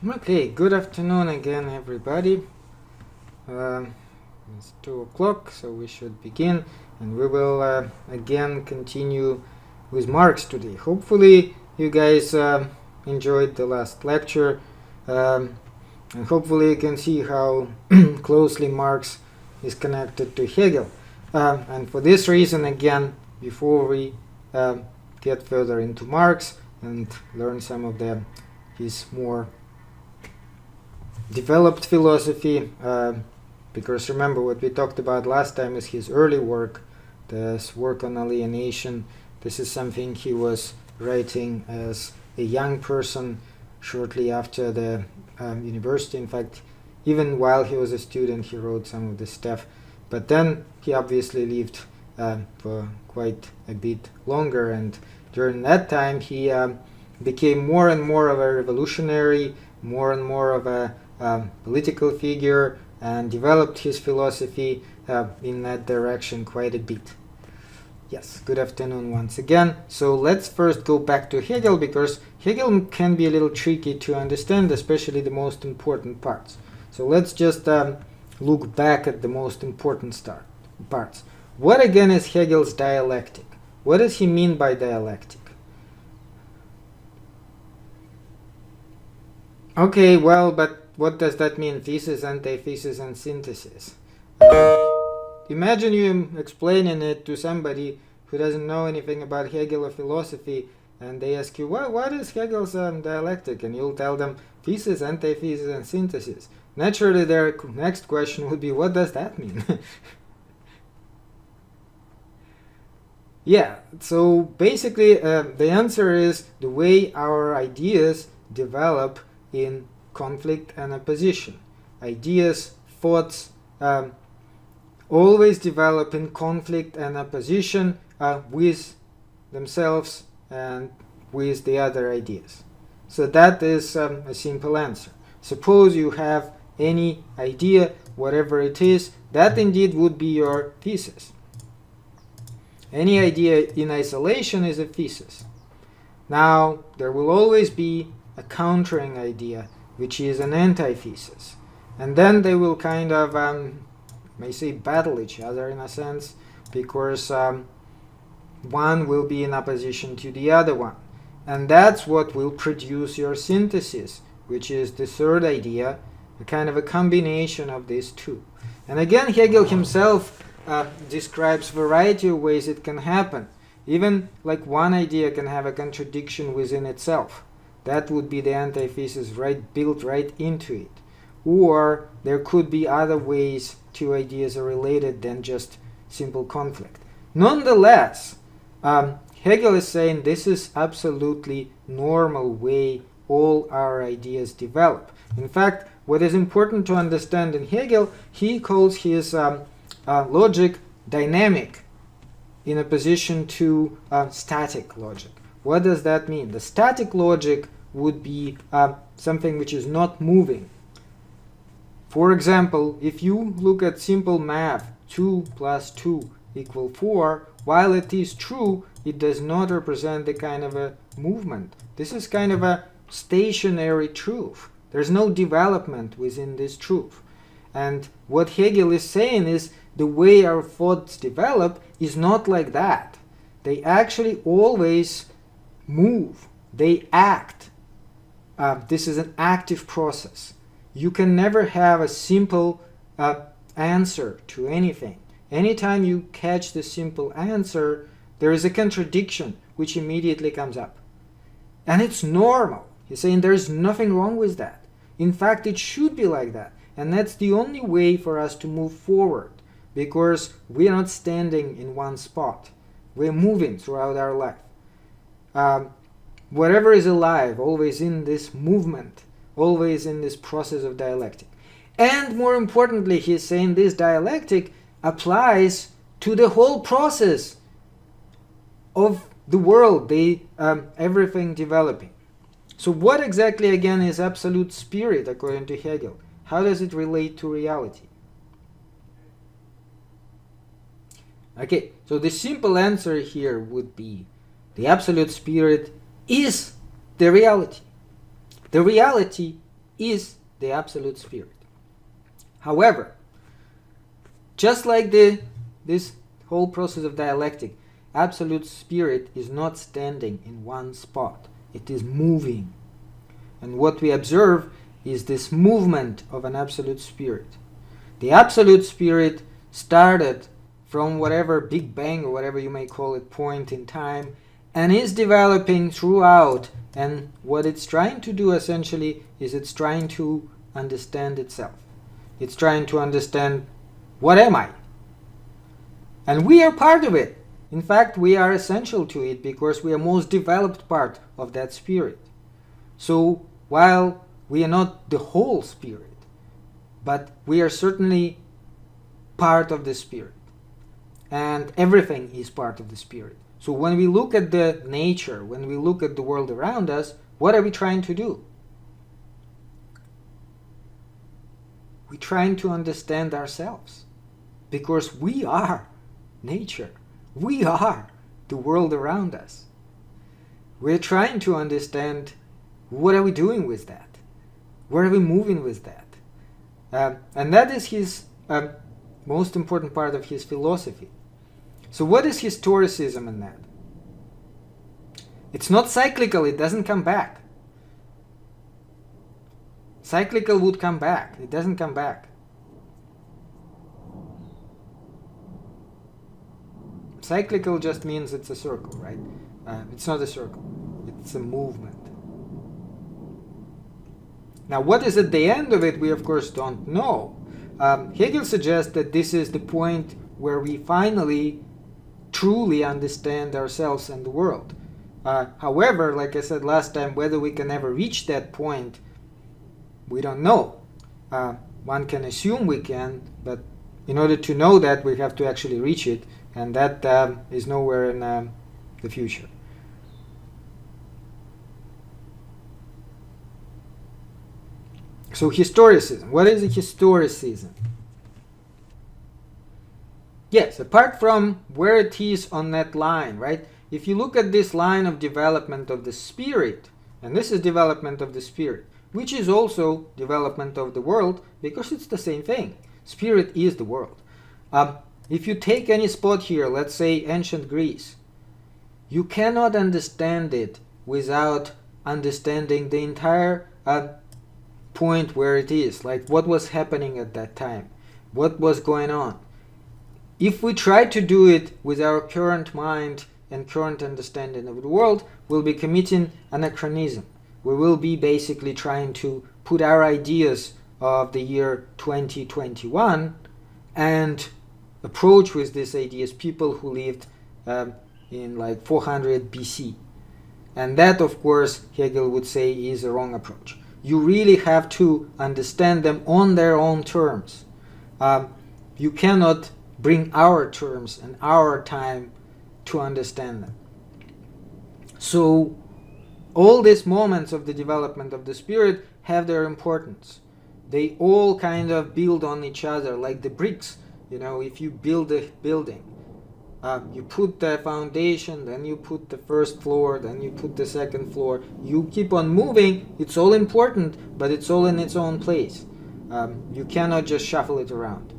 Okay, good afternoon again, everybody. It's 2 o'clock, so we should begin, and we will again continue with Marx today. Hopefully, you guys enjoyed the last lecture, and hopefully, you can see how closely Marx is connected to Hegel. And for this reason, again, before we get further into Marx and learn some of his more developed philosophy, because remember what we talked about last time is his early work, this work on alienation. This is something he was writing as a young person shortly after the university. In fact, even while he was a student, he wrote some of this stuff. But then he obviously lived for quite a bit longer, and during that time he became more and more of a revolutionary, more and more of a political figure, and developed his philosophy in that direction quite a bit. Yes, good afternoon once again. So let's first go back to Hegel, because Hegel can be a little tricky to understand, especially the most important parts. So let's just look back at the most important parts. What again is Hegel's dialectic? What does he mean by dialectic? Okay, well, but what does that mean? Thesis, antithesis, and synthesis. Imagine you explaining it to somebody who doesn't know anything about Hegel or philosophy, and they ask you, well, what is Hegel's dialectic? And you'll tell them thesis, antithesis, and synthesis. Naturally, their next question would be, what does that mean? Yeah, so basically the answer is the way our ideas develop in conflict and opposition. Ideas, thoughts always develop in conflict and opposition with themselves and with the other ideas. So that is a simple answer. Suppose you have any idea, whatever it is, that indeed would be your thesis. Any idea in isolation is a thesis. Now, there will always be a countering idea, which is an antithesis. And then they will kind of, may say, battle each other in a sense, because one will be in opposition to the other one. And that's what will produce your synthesis, which is the third idea, a kind of a combination of these two. And again, Hegel himself describes a variety of ways it can happen. Even like one idea can have a contradiction within itself. That would be the antithesis built right into it. Or there could be other ways two ideas are related than just simple conflict. Nonetheless, Hegel is saying this is absolutely normal way all our ideas develop. In fact, what is important to understand in Hegel, he calls his logic dynamic in opposition to static logic. What does that mean? The static logic would be something which is not moving. For example, if you look at simple math, 2 plus 2 equal 4, while it is true, it does not represent the kind of a movement. This is kind of a stationary truth. There's no development within this truth. And what Hegel is saying is the way our thoughts develop is not like that. They actually always move. They act. This is an active process. You can never have a simple answer to anything. Anytime you catch the simple answer, there is a contradiction which immediately comes up. And it's normal. He's saying there's nothing wrong with that. In fact, it should be like that. And that's the only way for us to move forward, because we're not standing in one spot. We're moving throughout our life. Whatever is alive, always in this movement, always in this process of dialectic. And more importantly, he's saying this dialectic applies to the whole process of the world, everything developing. So what exactly again is absolute spirit according to Hegel? How does it relate to reality? Okay, so the simple answer here would be the absolute spirit is the reality. The reality is the absolute spirit. However, just like this whole process of dialectic, absolute spirit is not standing in one spot. It is moving. And what we observe is this movement of an absolute spirit. The absolute spirit started from whatever Big Bang or whatever you may call it point in time and is developing throughout. And what it's trying to do essentially is it's trying to understand itself. It's trying to understand, what am I? And we are part of it. In fact, we are essential to it because we are most developed part of that spirit. So while we are not the whole spirit, but we are certainly part of the spirit. And everything is part of the spirit. So when we look at the nature, when we look at the world around us, what are we trying to do? We're trying to understand ourselves. Because we are nature. We are the world around us. We're trying to understand, what are we doing with that? Where are we moving with that? And that is his most important part of his philosophy. So what is historicism in that? It's not cyclical, it doesn't come back. Cyclical would come back, it doesn't come back. Cyclical just means it's a circle, right? It's not a circle, it's a movement. Now, what is at the end of it, we of course don't know. Hegel suggests that this is the point where we finally truly understand ourselves and the world. However, like I said last time, whether we can ever reach that point, we don't know. One can assume we can, but in order to know that, we have to actually reach it, and that is nowhere in the future. So historicism. What is a historicism? Yes, apart from where it is on that line, right? If you look at this line of development of the spirit, and this is development of the spirit, which is also development of the world, because it's the same thing. Spirit is the world. If you take any spot here, let's say ancient Greece, you cannot understand it without understanding the entire point where it is, like what was happening at that time, what was going on. If we try to do it with our current mind and current understanding of the world, we'll be committing anachronism. We will be basically trying to put our ideas of the year 2021 and approach with these ideas people who lived in like 400 BC. And that, of course, Hegel would say is a wrong approach. You really have to understand them on their own terms. You cannot bring our terms and our time to understand them. So all these moments of the development of the spirit have their importance. They all kind of build on each other, like the bricks. You know, if you build a building, you put the foundation, then you put the first floor, then you put the second floor. You keep on moving. It's all important, but it's all in its own place. You cannot just shuffle it around.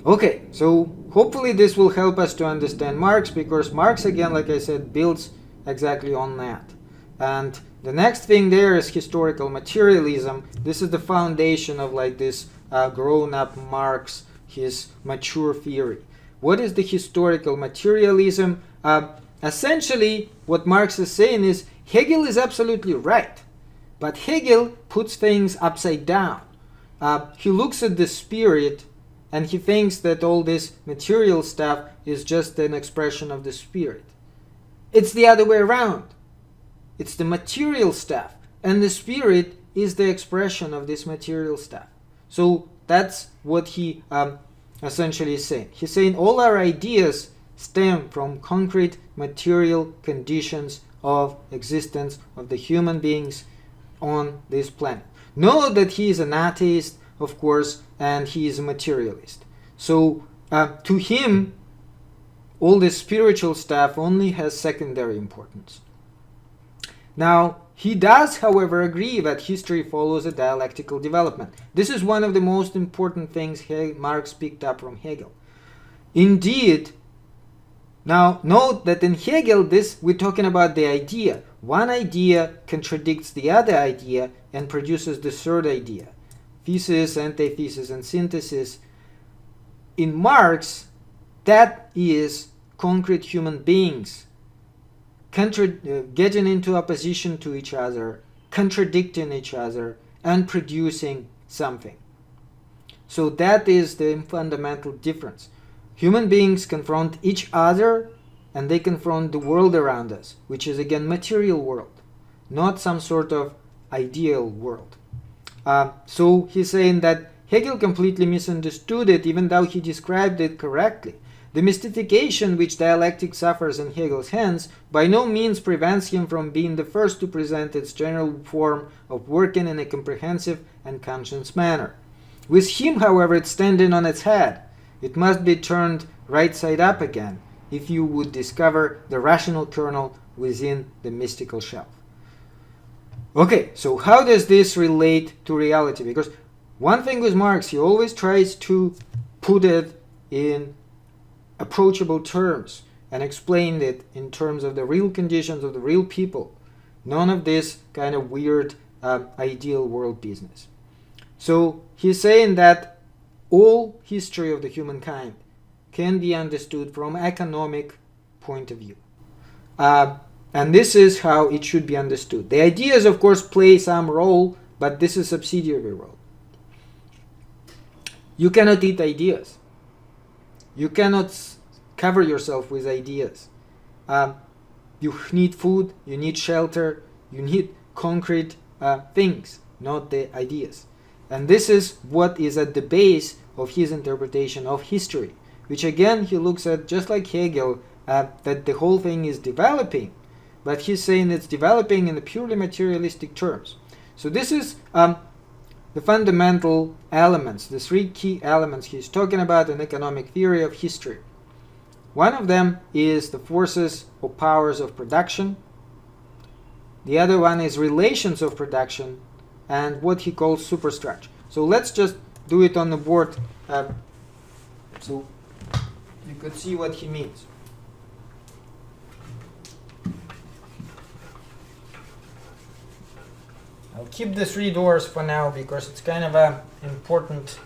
Okay, so hopefully this will help us to understand Marx, because Marx, again, like I said, builds exactly on that. And the next thing there is historical materialism. This is the foundation of like this grown-up Marx, his mature theory. What is the historical materialism? Essentially, what Marx is saying is Hegel is absolutely right, but Hegel puts things upside down. He looks at the spirit and he thinks that all this material stuff is just an expression of the spirit. It's the other way around. It's the material stuff, and the spirit is the expression of this material stuff. So that's what he essentially is saying. He's saying all our ideas stem from concrete material conditions of existence of the human beings on this planet. Note that he is an atheist, of course, and he is a materialist. So to him, all this spiritual stuff only has secondary importance. Now, He does, however, agree that history follows a dialectical development. This is one of the most important things Marx picked up from Hegel. Indeed, now note that in Hegel, we're talking about the idea. One idea contradicts the other idea and produces the third idea. Thesis, antithesis, and synthesis. In Marx, that is concrete human beings getting into opposition to each other, contradicting each other, and producing something. So that is the fundamental difference. Human beings confront each other, and they confront the world around us, which is again material world, not some sort of ideal world. So he's saying that Hegel completely misunderstood it, even though he described it correctly. The mystification which dialectic suffers in Hegel's hands by no means prevents him from being the first to present its general form of working in a comprehensive and conscious manner. With him, however, it's standing on its head. It must be turned right side up again if you would discover the rational kernel within the mystical shelf. Okay, so how does this relate to reality? Because one thing with Marx, he always tries to put it in approachable terms and explain it in terms of the real conditions of the real people. None of this kind of weird ideal world business. So he's saying that all history of the humankind can be understood from economic point of view. And this is how it should be understood. The ideas, of course, play some role, but this is a subsidiary role. You cannot eat ideas. You cannot cover yourself with ideas. You need food, you need shelter, you need concrete things, not the ideas. And this is what is at the base of his interpretation of history, which again he looks at just like Hegel, that the whole thing is developing, but he's saying it's developing in the purely materialistic terms. So this is the fundamental elements, the three key elements he's talking about in economic theory of history. One of them is the forces or powers of production. The other one is relations of production and what he calls superstructure. So let's just do it on the board so you could see what he means. I'll keep the three doors for now because it's kind of important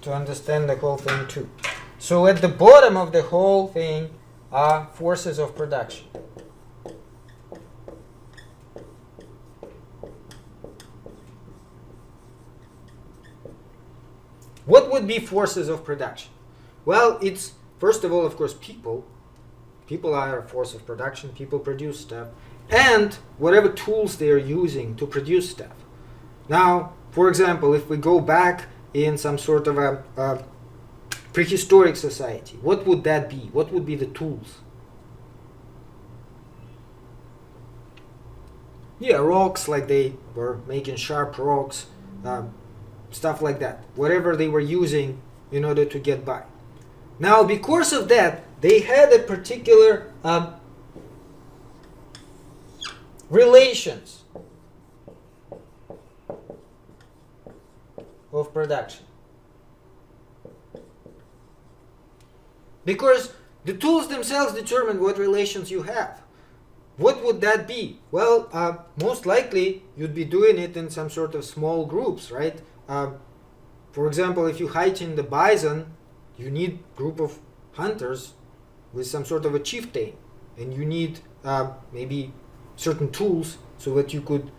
to understand the whole thing too. So at the bottom of the whole thing are forces of production. What would be forces of production? Well, it's first of all, of course, people. People are a force of production. People produce stuff. And whatever tools they are using to produce stuff. Now, for example, if we go back in some sort of a prehistoric society, what would that be? What would be the tools? Yeah, rocks, like they were making sharp rocks, stuff like that. Whatever they were using in order to get by. Now, because of that, they had a particular relations of production. Because the tools themselves determine what relations you have. What would that be? Well, most likely you'd be doing it in some sort of small groups, right? For example, if you hunt in the bison, you need a group of hunters with some sort of a chieftain, and you need maybe certain tools so that you could,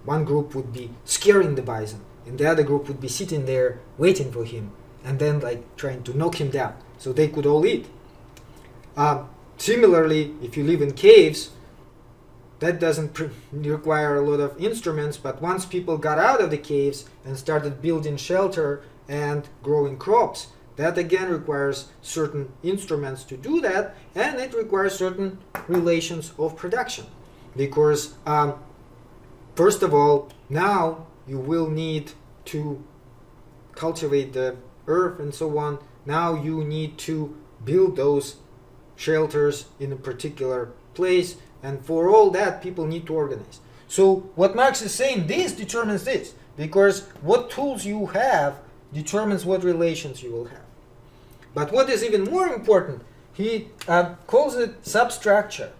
one group would be scaring the bison, and the other group would be sitting there waiting for him, and then like trying to knock him down so they could all eat. Similarly, if you live in caves, that doesn't require a lot of instruments, but once people got out of the caves and started building shelter and growing crops, that again requires certain instruments to do that, and it requires certain relations of production. Because first of all, now you will need to cultivate the earth and so on. Now you need to build those shelters in a particular place, and for all that people need to organize. So what Marx is saying, this determines this, because what tools you have determines what relations you will have. But what is even more important, he calls it substructure.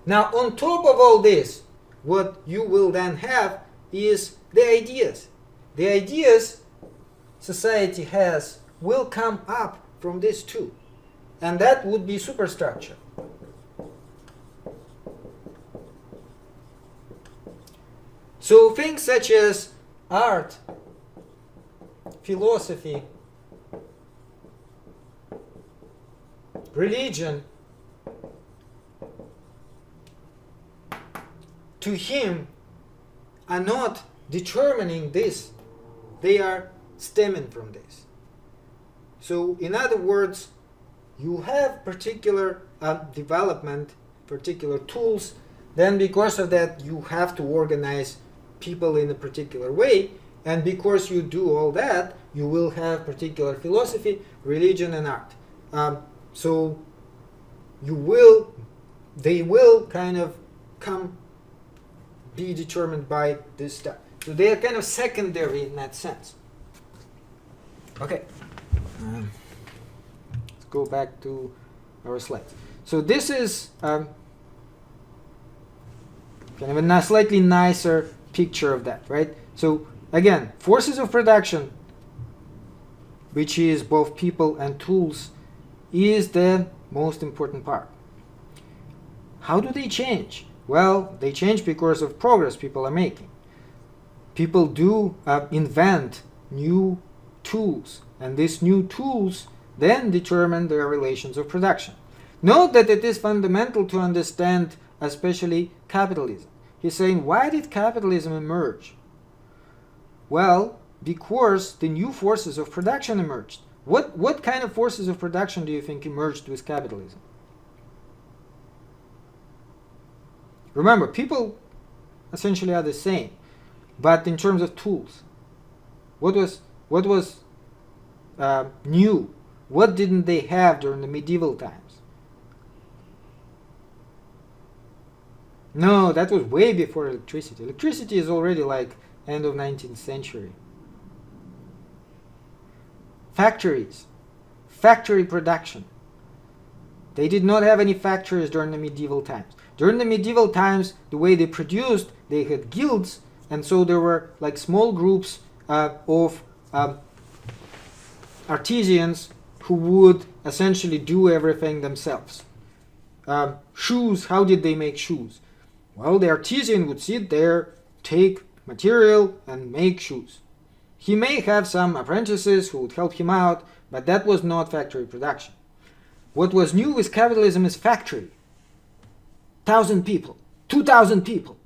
Now, on top of all this, what you will then have is the ideas. The ideas society has will come up from this too. And that would be superstructure. So things such as art, philosophy, religion, to him are not determining this. They are stemming from this. So in other words, you have particular development, particular tools, then because of that you have to organize people in a particular way, and because you do all that, you will have particular philosophy, religion, and art. So they will kind of be determined by this stuff. So they are kind of secondary in that sense. Okay. Let's go back to our slides. So this is kind of a slightly nicer picture of that, right? So again, forces of production, which is both people and tools, is the most important part. How do they change? Well, they change because of progress people are making. People do invent new tools, and these new tools then determine their relations of production. Note that it is fundamental to understand especially capitalism. He's saying, why did capitalism emerge? Well, because the new forces of production emerged. What kind of forces of production do you think emerged with capitalism? Remember, people essentially are the same, but in terms of tools, what was new? What didn't they have during the medieval times? No, that was way before electricity. Electricity is already like end of 19th century. Factories, factory production. They did not have any factories during the medieval times. During the medieval times, the way they produced, they had guilds, and so there were like small groups of artisans who would essentially do everything themselves. Shoes, how did they make shoes? Well, the artisan would sit there, take material, and make shoes. He may have some apprentices who would help him out, but that was not factory production. What was new with capitalism is factory. 1,000 people, 2,000 people.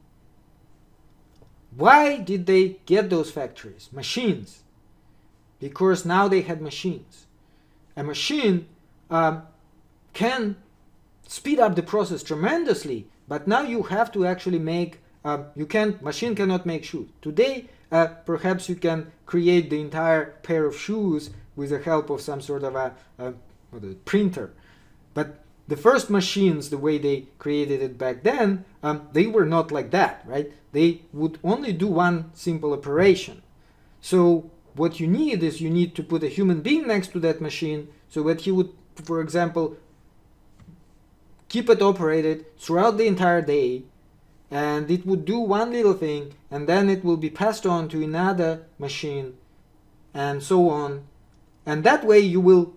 Why did they get those factories? Machines. Because now they had machines. A machine can speed up the process tremendously, but now you have to actually make, machine cannot make shoes. Today, perhaps you can create the entire pair of shoes with the help of some sort of a printer. But the first machines, the way they created it back then, they were not like that, right? They would only do one simple operation. So what you need is you need to put a human being next to that machine so that he would, for example, keep it operated throughout the entire day, and it would do one little thing, and then it will be passed on to another machine, and so on. And that way you will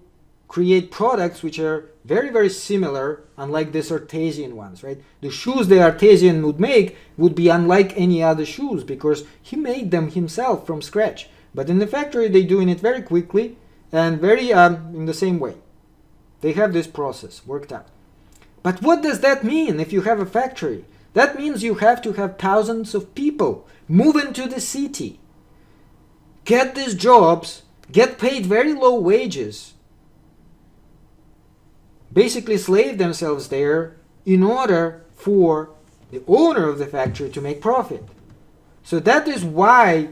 create products which are very, very similar, unlike these artisan ones, right? The shoes the artisan would make would be unlike any other shoes because he made them himself from scratch. But in the factory, they're doing it very quickly and very in the same way. They have this process worked out. But what does that mean if you have a factory? That means you have to have thousands of people move into the city, get these jobs, get paid very low wages, basically slave themselves there in order for the owner of the factory to make profit. So that is why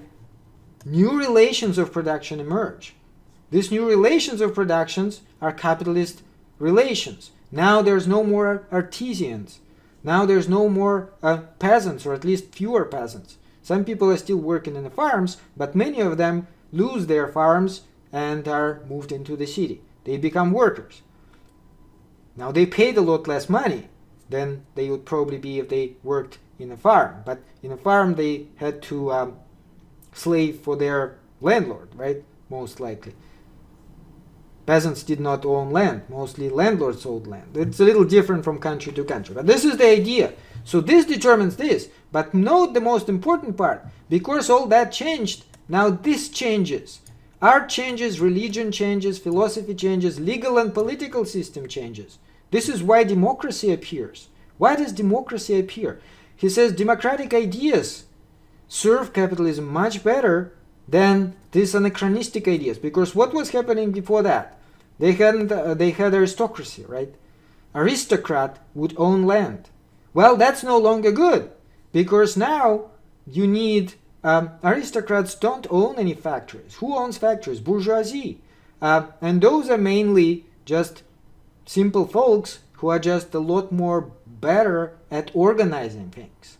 new relations of production emerge. These new relations of productions are capitalist relations. Now there's no more artisans. Now there's no more peasants, or at least fewer peasants. Some people are still working in the farms, but many of them lose their farms and are moved into the city. They become workers. Now they paid a lot less money than they would probably be if they worked in a farm. But in a farm they had to slave for their landlord, right? Most likely. Peasants did not own land. Mostly landlords owned land. It's a little different from country to country. But this is the idea. So this determines this. But note the most important part. Because all that changed, now this changes. Art changes, religion changes, philosophy changes, legal and political system changes. This is why democracy appears. Why does democracy appear? He says democratic ideas serve capitalism much better than these anachronistic ideas. Because what was happening before that? They had aristocracy, right? Aristocrat would own land. Well, that's no longer good. Because now you need aristocrats don't own any factories. Who owns factories? Bourgeoisie. And those are mainly just simple folks who are just a lot more better at organizing things.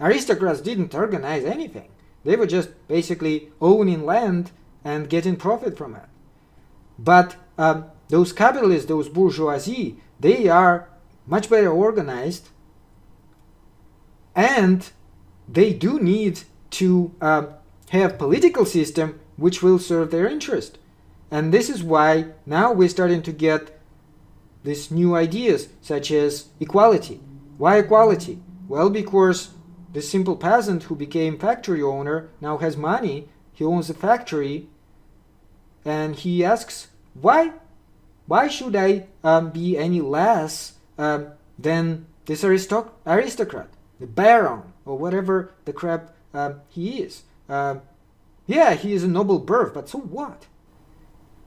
Aristocrats didn't organize anything. They were just basically owning land and getting profit from it. But those capitalists, those bourgeoisie, they are much better organized, and they do need to have political system which will serve their interest. And this is why now we're starting to get these new ideas such as equality. Why equality? Well, because the simple peasant who became factory owner now has money, he owns a factory, and he asks, why should I be any less than this aristocrat, the baron, or whatever the crap he is? Yeah, he is a noble birth, but so what?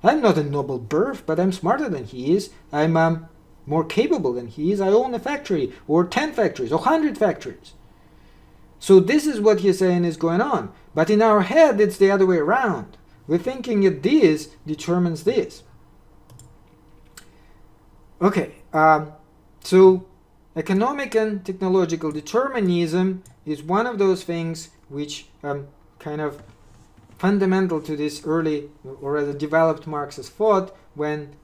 I'm not a noble birth, but I'm smarter than he is. I'm more capable than he is. I own a factory, or 10 factories, or 100 factories. So this is what he's saying is going on. But in our head, it's the other way around. We're thinking that this determines this. Okay, so economic and technological determinism is one of those things which kind of fundamental to this early, or rather developed Marxist thought, when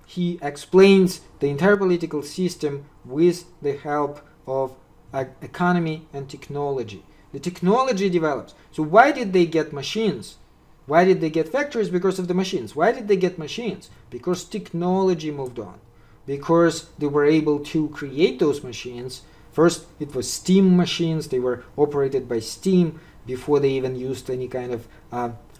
he explains the entire political system with the help of economy and technology. The technology develops. So why did they get machines? Why did they get factories? Because of the machines. Why did they get machines? Because technology moved on. Because they were able to create those machines. First, it was steam machines. They were operated by steam before they even used any kind of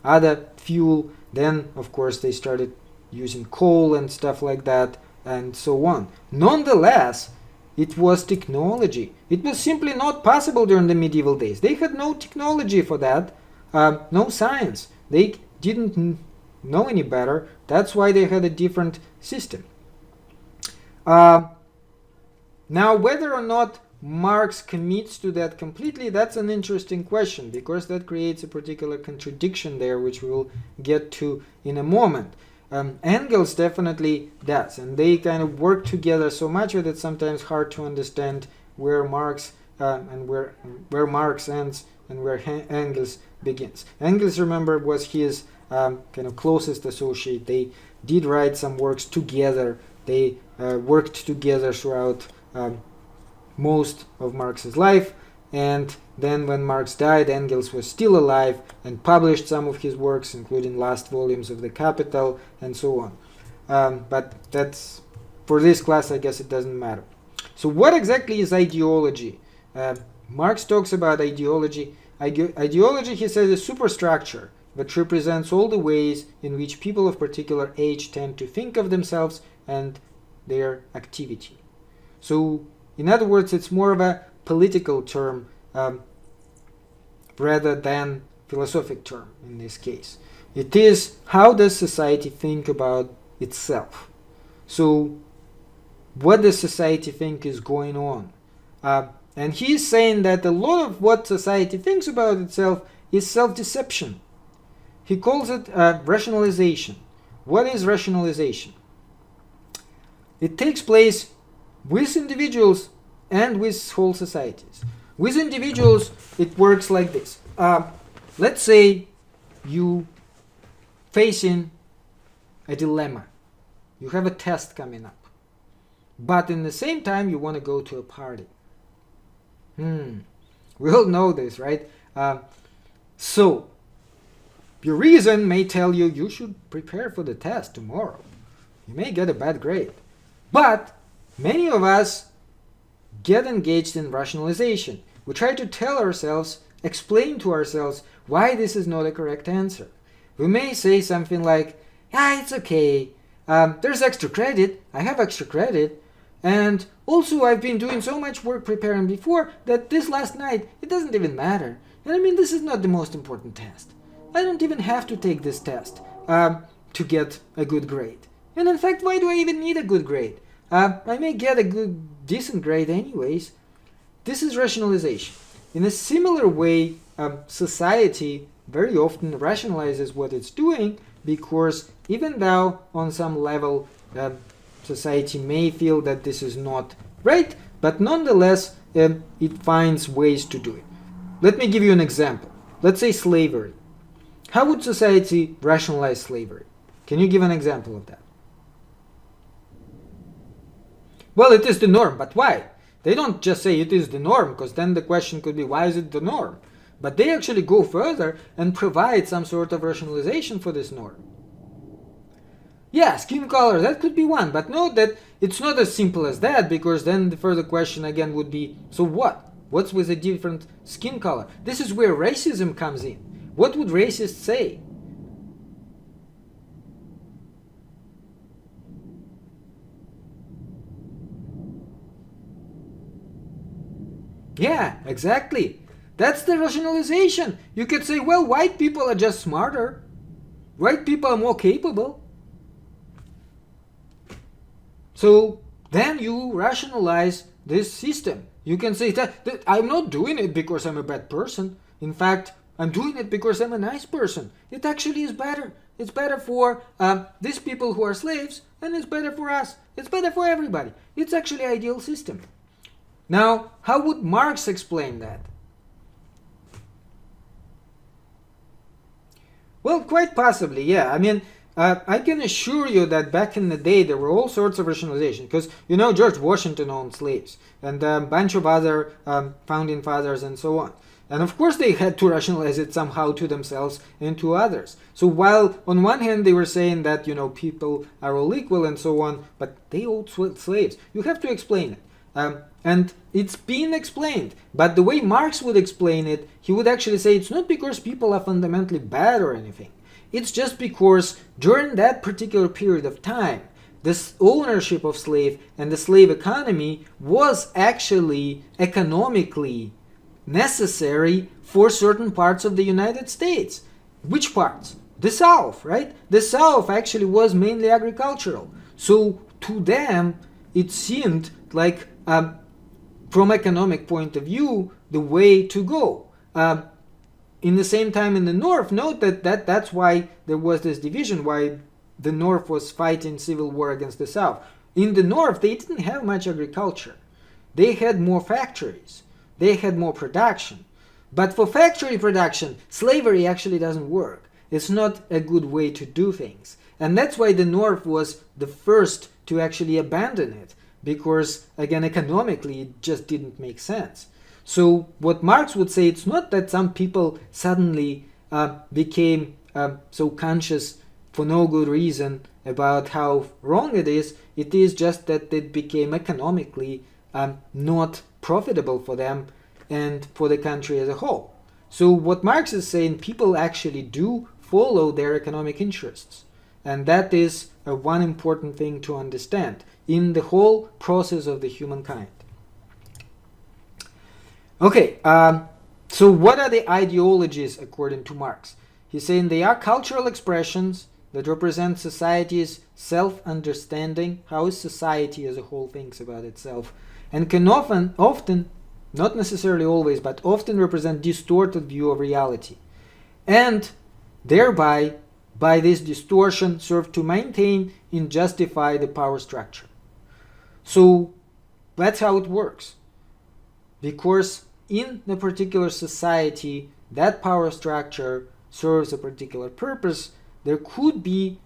other fuel. Then, of course, they started using coal and stuff like that, and so on. Nonetheless, it was technology. It was simply not possible during the medieval days. They had no technology for that, no science. They didn't know any better. That's why they had a different system. Now, whether or not Marx commits to that completely, that's an interesting question, because that creates a particular contradiction there, which we will get to in a moment. Engels definitely does, and they kind of work together so much that it's sometimes hard to understand where Marx and where Marx ends and where Engels begins. Engels, remember, was his kind of closest associate. They did write some works together. They worked together throughout most of Marx's life, and then when Marx died, Engels was still alive and published some of his works, including last volumes of the Capital and so on. But that's, for this class, I guess it doesn't matter. So what exactly is ideology? Marx talks about ideology. Ideology, he says, is a superstructure that represents all the ways in which people of particular age tend to think of themselves and their activity. So, in other words, it's more of a political term rather than philosophic term in this case. It is, how does society think about itself? So, what does society think is going on? And he's saying that a lot of what society thinks about itself is self-deception. He calls it rationalization. What is rationalization? it takes place with individuals and with whole societies. With individuals, it works like this. Let's say you facing a dilemma. You have a test coming up. But in the same time, you want to go to a party. We all know this, right? So, your reason may tell you you should prepare for the test tomorrow. You may get a bad grade. But many of us get engaged in rationalization. We try to tell ourselves, explain to ourselves why this is not a correct answer. We may say something like, it's okay. There's extra credit. I have extra credit. And also I've been doing so much work preparing before that this last night, it doesn't even matter. And I mean, this is not the most important test. I don't even have to take this test to get a good grade. And in fact, why do I even need a good grade? I may get a decent grade anyways. This is rationalization. In a similar way, society very often rationalizes what it's doing, because even though on some level society may feel that this is not right, but nonetheless it finds ways to do it. Let me give you an example. Let's say slavery. How would society rationalize slavery? Can you give an example of that? Well, it is the norm, but why? They don't just say it is the norm, because then the question could be, why is it the norm? But they actually go further and provide some sort of rationalization for this norm. Yeah, skin color, that could be one, but note that it's not as simple as that, because then the further question again would be, so what? What's with a different skin color? This is where racism comes in. What would racists say? Yeah, exactly. That's the rationalization. You could say, well, white people are just smarter. White people are more capable. So then you rationalize this system. You can say that I'm not doing it because I'm a bad person. In fact, I'm doing it because I'm a nice person. It actually is better. It's better for these people who are slaves, and it's better for us. It's better for everybody. It's actually an ideal system. Now, how would Marx explain that? Well, quite possibly, yeah. I mean, I can assure you that back in the day there were all sorts of rationalization, because, you know, George Washington owned slaves, and a bunch of other founding fathers and so on. And of course they had to rationalize it somehow to themselves and to others. So while on one hand they were saying that, you know, people are all equal and so on, but they owned slaves. You have to explain it. And it's been explained. But the way Marx would explain it, he would actually say it's not because people are fundamentally bad or anything. It's just because during that particular period of time, this ownership of slave and the slave economy was actually economically necessary for certain parts of the United States. Which parts? The South, right? The South actually was mainly agricultural. So to them, it seemed like, from economic point of view, the way to go. In the same time in the North, note that's why there was this division, why the North was fighting civil war against the South. In the North, they didn't have much agriculture. They had more factories. They had more production. But for factory production, slavery actually doesn't work. It's not a good way to do things. And that's why the North was the first to actually abandon it, because, again, economically, it just didn't make sense. So what Marx would say, it's not that some people suddenly became so conscious for no good reason about how wrong it is. It is just that it became economically not profitable for them and for the country as a whole. So what Marx is saying, people actually do follow their economic interests. And that is one important thing to understand in the whole process of the humankind. Okay, so what are the ideologies according to Marx? He's saying they are cultural expressions that represent society's self-understanding, how society as a whole thinks about itself, and can often, not necessarily always, but often represent distorted view of reality. And thereby, by this distortion, serve to maintain and justify the power structure. So that's how it works. Because in a particular society, that power structure serves a particular purpose, there could be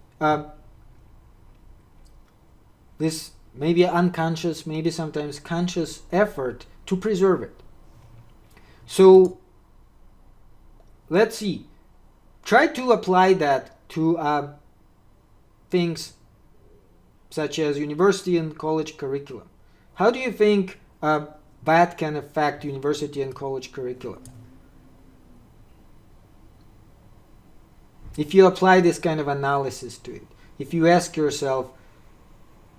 this maybe unconscious, maybe sometimes conscious effort to preserve it. So let's see. Try to apply that to things such as university and college curriculum. How do you think that can affect university and college curriculum? If you apply this kind of analysis to it, if you ask yourself,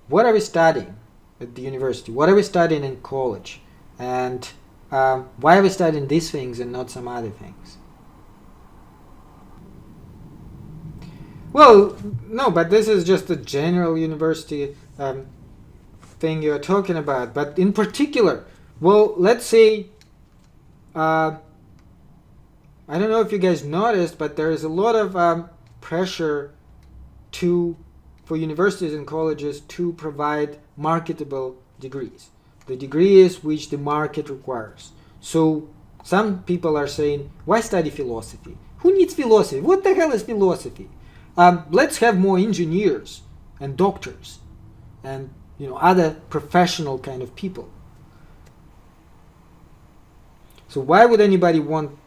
what are we studying at the university? What are we studying in college? And why are we studying these things and not some other things? Well, no, but this is just a general university thing you're talking about. But in particular, well, let's say, I don't know if you guys noticed, but there is a lot of pressure for universities and colleges to provide marketable degrees, the degrees which the market requires. So some people are saying, why study philosophy? Who needs philosophy? What the hell is philosophy? Let's have more engineers and doctors and other professional kind of people. So why would anybody want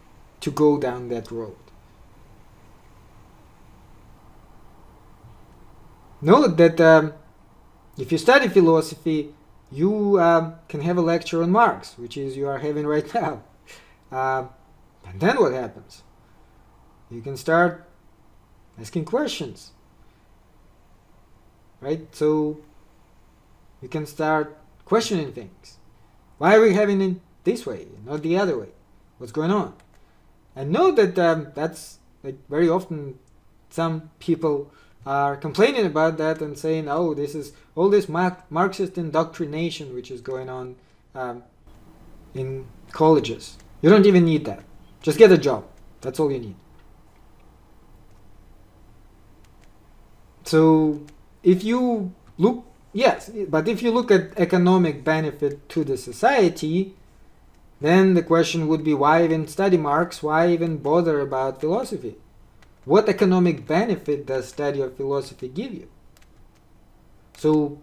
to go down that road? Note that if you study philosophy, you can have a lecture on Marx, which is you are having right now. And then what happens? You can start asking questions, right? So you can start questioning things. Why are we having it this way, not the other way? What's going on? And note that that's like very often some people are complaining about that and saying, oh, this is all this Marxist indoctrination which is going on in colleges. You don't even need that. Just get a job. That's all you need. So if you look, yes, but if you look at economic benefit to the society, then the question would be, why even study Marx? Why even bother about philosophy? What economic benefit does study of philosophy give you? So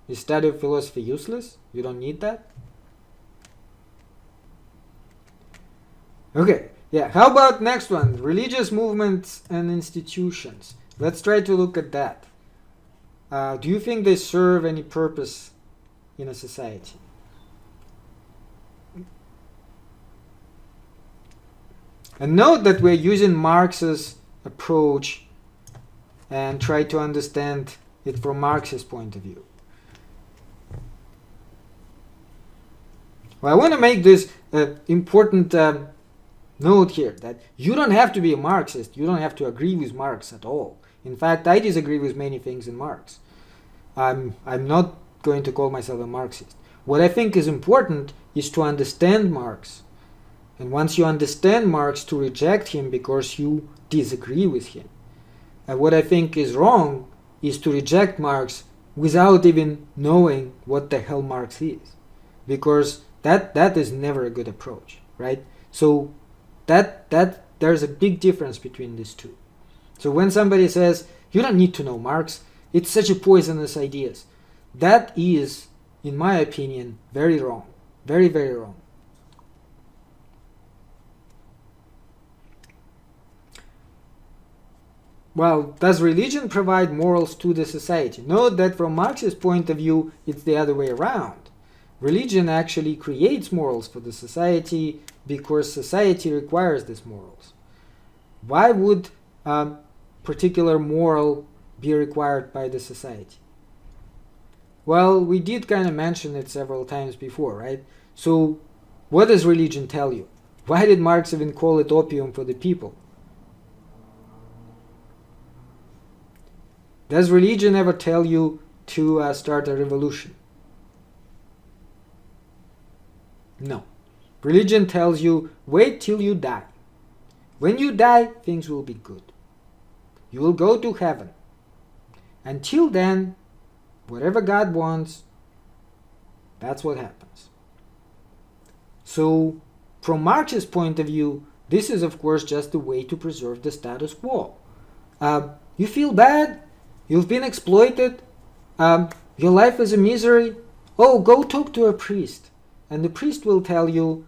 is study of philosophy useless? You don't need that? Okay, yeah. How about next one? Religious movements and institutions. Let's try to look at that. Do you think they serve any purpose in a society? And note that we're using Marx's approach and try to understand it from Marx's point of view. Well, I want to make this important note here, that you don't have to be a Marxist. You don't have to agree with Marx at all. In fact, I disagree with many things in Marx. I'm not going to call myself a Marxist. What I think is important is to understand Marx. And once you understand Marx, to reject him because you disagree with him. And what I think is wrong is to reject Marx without even knowing what the hell Marx is. Because that is never a good approach, right? So that there's a big difference between these two. So when somebody says, you don't need to know Marx, it's such a poisonous idea, that is, in my opinion, very wrong. Very, very wrong. Well, does religion provide morals to the society? Note that from Marx's point of view, it's the other way around. Religion actually creates morals for the society because society requires these morals. Why would particular moral be required by the society? Well, we did kind of mention it several times before, right? So what does religion tell you? Why did Marx even call it opium for the people? Does religion ever tell you to start a revolution? No. Religion tells you, wait till you die. When you die, things will be good. You will go to heaven. Until then, whatever God wants, That's what happens. So, from Marx's point of view, this is of course just a way to preserve the status quo. You feel bad, you've been exploited, your life is a misery. Oh, go talk to a priest. And the priest will tell you,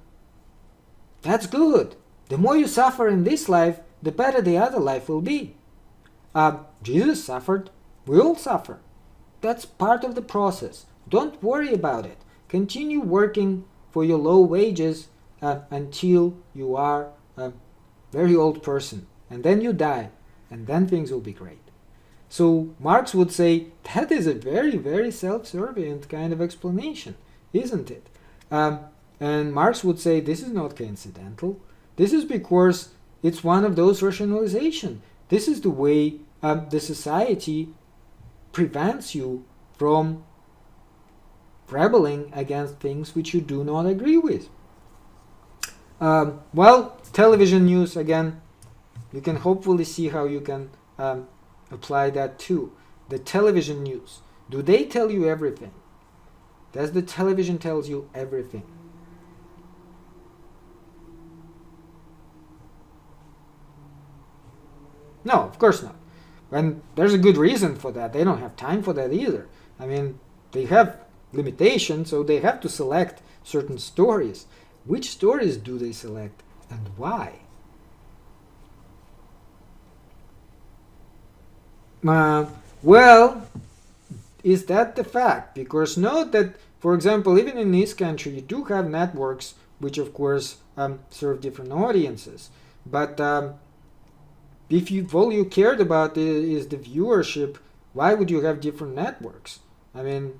that's good. The more you suffer in this life, the better the other life will be. Jesus suffered. We all suffer. That's part of the process. Don't worry about it. Continue working for your low wages until you are a very old person. And then you die. And then things will be great. So Marx would say that is a very, very self-servient kind of explanation, isn't it? And Marx would say this is not coincidental. This is because it's one of those rationalization. This is the way the society prevents you from rebelling against things which you do not agree with. Well, television news, again, you can hopefully see how you can apply that too. The television news, do they tell you everything? Does the television tell you everything? No, of course not. And there's a good reason for that. They don't have time for that either. I mean, they have limitations, so they have to select certain stories. Which stories do they select and why? Well, is that the fact? Because note that, for example, even in this country, you do have networks which, of course, serve different audiences. But if all you cared about is the viewership, why would you have different networks? I mean,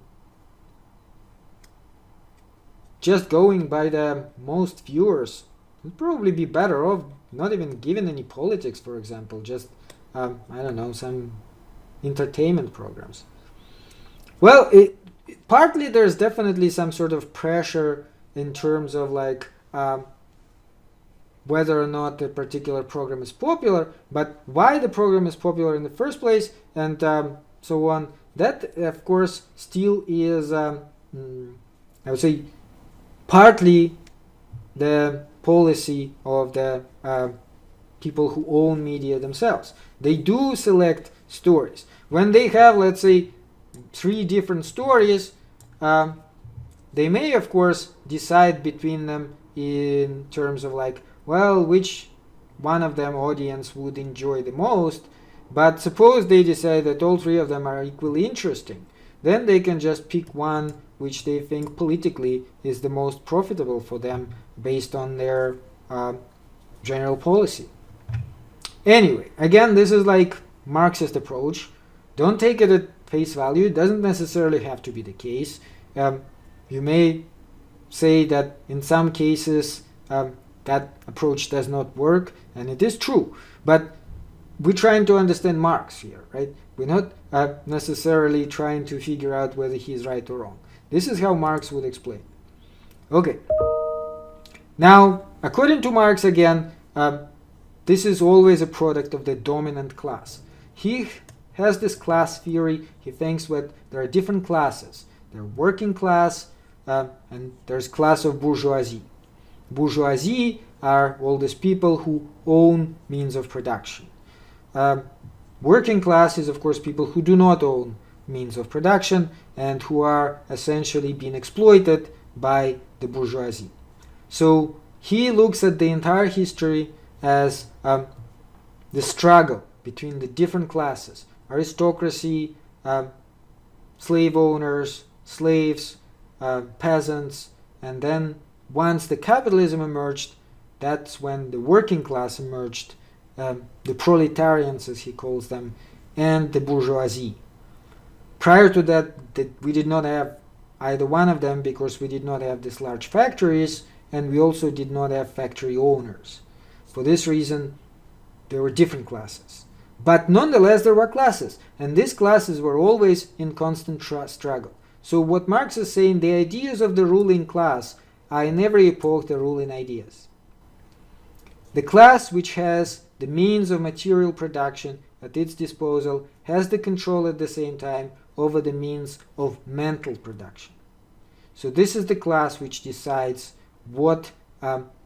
just going by the most viewers would probably be better off not even given any politics, for example, just, I don't know, some entertainment programs. Well, partly there's definitely some sort of pressure in terms of like whether or not a particular program is popular, but why the program is popular in the first place and so on, that of course still is, I would say, partly the policy of the people who own media themselves. They do select stories. When they have, let's say, 3 different stories, they may, of course, decide between them in terms of like, well, which one of them audience would enjoy the most. But suppose they decide that all 3 of them are equally interesting. Then they can just pick one which they think politically is the most profitable for them based on their general policy. Anyway, again, this is like Marxist approach. Don't take it at face value. It doesn't necessarily have to be the case. You may say that in some cases that approach does not work, and it is true. But we're trying to understand Marx here, right? We're not necessarily trying to figure out whether he's right or wrong. This is how Marx would explain. Okay. Now, according to Marx, again, this is always a product of the dominant class. He has this class theory. He thinks that there are different classes. There's working class and there's class of bourgeoisie. Bourgeoisie are all these people who own means of production. Working class is, of course, people who do not own means of production and who are essentially being exploited by the bourgeoisie. So he looks at the entire history as the struggle between the different classes: aristocracy, slave owners, slaves, peasants, and then once the capitalism emerged, that's when the working class emerged, the proletarians as he calls them, and the bourgeoisie. Prior to that, we did not have either one of them because we did not have these large factories, and we also did not have factory owners. For this reason, there were different classes. But nonetheless, there were classes, and these classes were always in constant struggle. So what Marx is saying, the ideas of the ruling class are in every epoch the ruling ideas. The class which has the means of material production at its disposal has the control at the same time over the means of mental production. So this is the class which decides what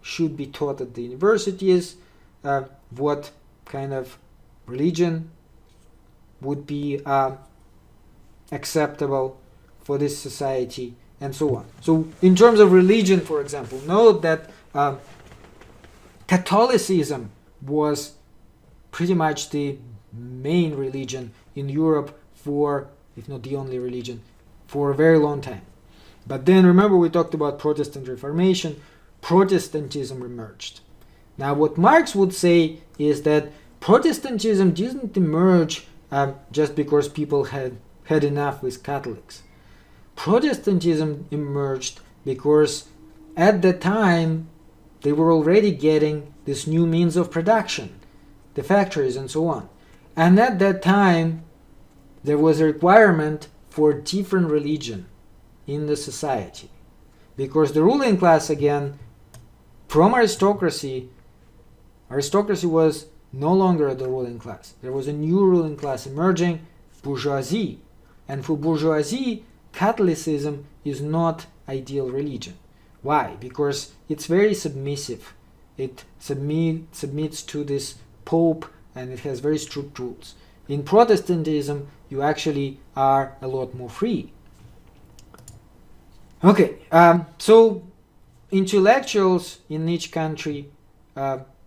should be taught at the universities, what kind of religion would be acceptable for this society, and so on. So in terms of religion, for example, note that Catholicism was pretty much the main religion in Europe for, if not the only religion, for a very long time. But then remember we talked about Protestant Reformation. Protestantism emerged. Now what Marx would say is that Protestantism didn't emerge just because people had enough with Catholics. Protestantism emerged because at the time they were already getting this new means of production, the factories and so on. And at that time there was a requirement for different religion in the society. Because the ruling class, again, from aristocracy was no longer the ruling class. There was a new ruling class emerging, bourgeoisie. And for bourgeoisie, Catholicism is not ideal religion. Why? Because it's very submissive. It submits to this Pope, and it has very strict rules. In Protestantism, you actually are a lot more free. Okay, so intellectuals in each country,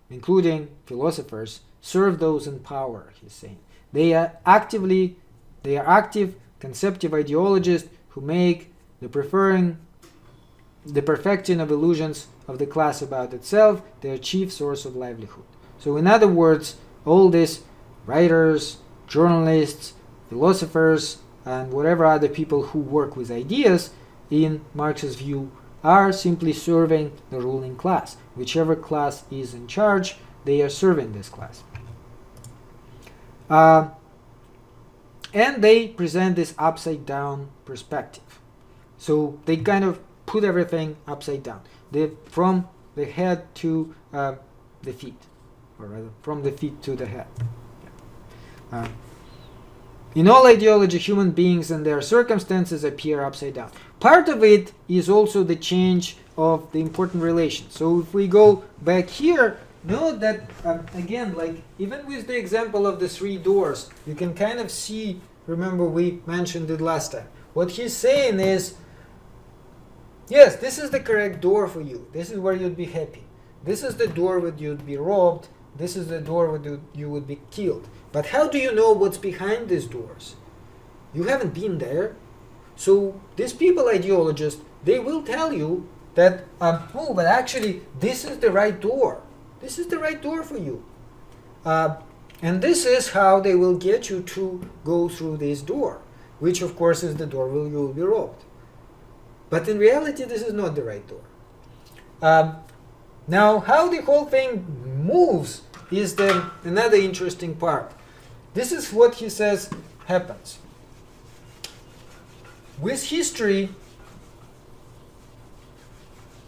including philosophers, serve those in power, he's saying. They are active, conceptive ideologists who make the perfecting of illusions of the class about itself their chief source of livelihood. So in other words, all these writers, journalists, philosophers, and whatever other people who work with ideas, in Marx's view, are simply serving the ruling class. Whichever class is in charge, they are serving this class. And they present this upside-down perspective. So they kind of put everything upside down. From the head to the feet, or rather, from the feet to the head. In all ideology, human beings and their circumstances appear upside down. Part of it is also the change of the important relations. So if we go back here, note that, again, like even with the example of the three doors, you can kind of see, remember we mentioned it last time. What he's saying is, yes, this is the correct door for you. This is where you'd be happy. This is the door where you'd be robbed. This is the door where you would be killed. But how do you know what's behind these doors? You haven't been there. So these people, ideologists, they will tell you that, oh, but actually this is the right door. This is the right door for you. And this is how they will get you to go through this door, which of course is the door where you will be robbed. But in reality, this is not the right door. Now, how the whole thing moves is another interesting part. This is what he says happens. With history,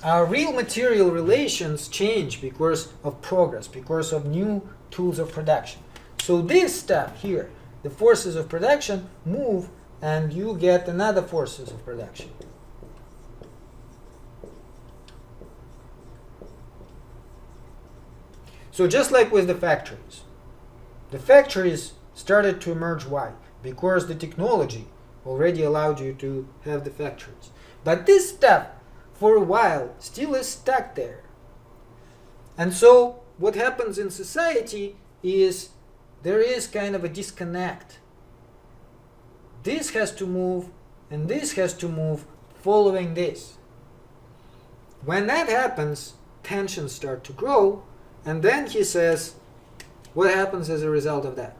our real material relations change because of progress, because of new tools of production. So this stuff here, the forces of production, move and you get another forces of production. So just like with the factories started to emerge. Why? Because the technology already allowed you to have the factories. But this stuff, for a while, still is stuck there. And so what happens in society is there is kind of a disconnect. This has to move, and this has to move following this. When that happens, tensions start to grow, and then he says, what happens as a result of that?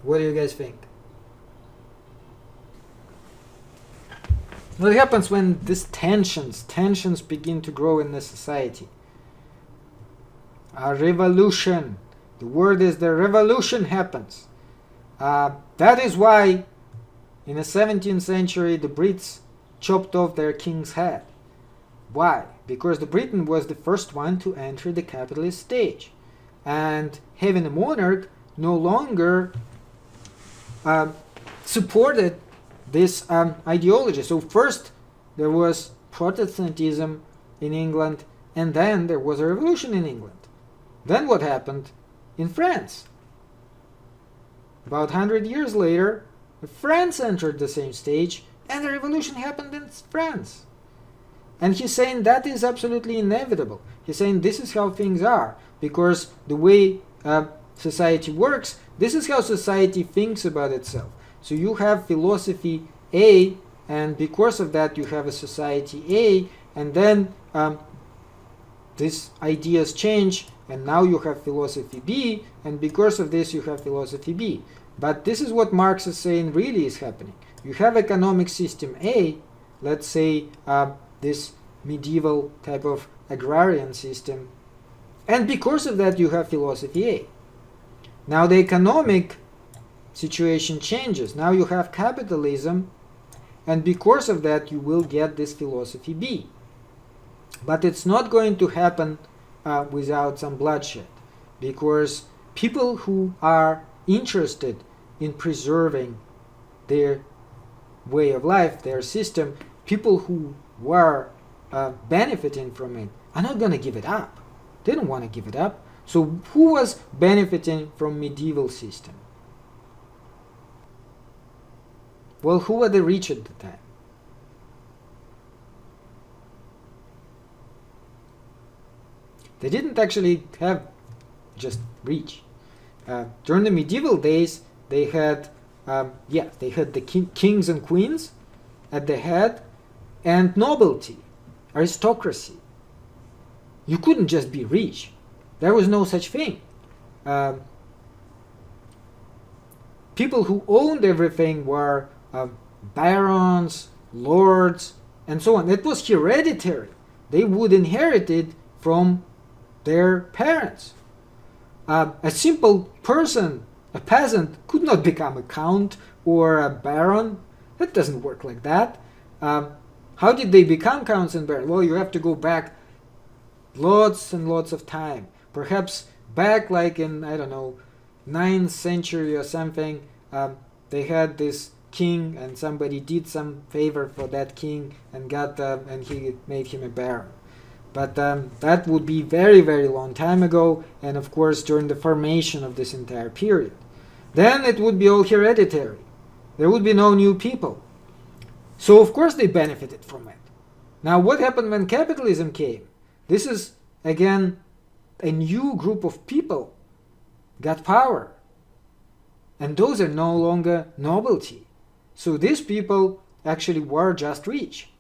What do you guys think? What happens when these tensions begin to grow in the society? A revolution. The word is the revolution happens. That is why in the 17th century the Brits chopped off their king's head. Why? Because the Britain was the first one to enter the capitalist stage. And having a monarch no longer supported this ideology. So first there was Protestantism in England, and then there was a revolution in England. Then what happened in France? About 100 years later, France entered the same stage, and the revolution happened in France. And he's saying that is absolutely inevitable. He's saying this is how things are, because the way society works, this is how society thinks about itself. So you have philosophy A, and because of that you have a society A, and then these ideas change, and now you have philosophy B, and because of this you have philosophy B. But this is what Marx is saying really is happening. You have economic system A, let's say this medieval type of agrarian system, and because of that you have philosophy A. Now the economic situation changes. Now you have capitalism, and because of that you will get this philosophy B. But it's not going to happen without some bloodshed, because people who are interested in preserving their way of life, their system, people who were benefiting from it are not going to give it up. They don't want to give it up. So who was benefiting from medieval system? Well, who were the rich at the time? They didn't actually have just rich. During the medieval days, they had they had the kings and queens at the head, and nobility, aristocracy. You couldn't just be rich. There was no such thing. People who owned everything were barons, lords, and so on. It was hereditary. They would inherit it from their parents. A simple person, a peasant, could not become a count or a baron. That doesn't work like that. How did they become counts and barons? Well, you have to go back lots and lots of time. Perhaps back like in, I don't know, 9th century or something, they had this king and somebody did some favor for that king and got and he made him a baron. But that would be very, very long time ago, and of course during the formation of this entire period. Then it would be all hereditary. There would be no new people. So of course they benefited from it. Now what happened when capitalism came? This is, again, a new group of people got power. And those are no longer nobility. So these people actually were just rich.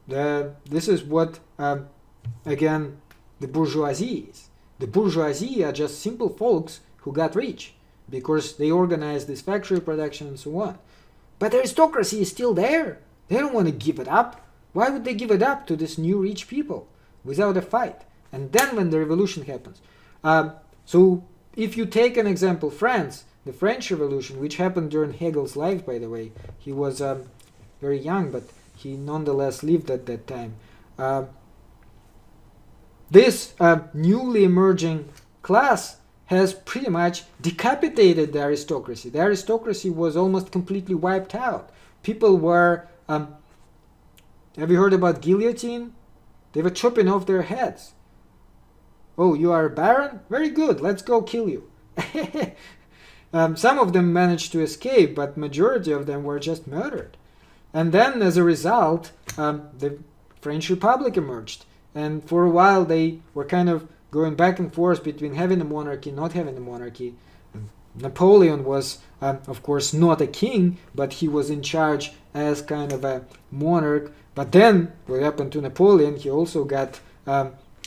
This is what, again, the bourgeoisie is. The bourgeoisie are just simple folks who got rich because they organized this factory production and so on. But aristocracy is still there. They don't want to give it up. Why would they give it up to these new rich people without a fight? And then when the revolution happens. So if you take an example, France, the French Revolution, which happened during Hegel's life, by the way. He was very young, but he nonetheless lived at that time. This newly emerging class has pretty much decapitated the aristocracy. The aristocracy was almost completely wiped out. People were... have you heard about guillotine? They were chopping off their heads. Oh, you are a baron? Very good, let's go kill you. Some of them managed to escape, but majority of them were just murdered. And then, as a result, the French Republic emerged. And for a while, they were kind of going back and forth between having a monarchy, not having a monarchy. Napoleon was, of course, not a king, but he was in charge as kind of a monarch. But then, what happened to Napoleon? He also got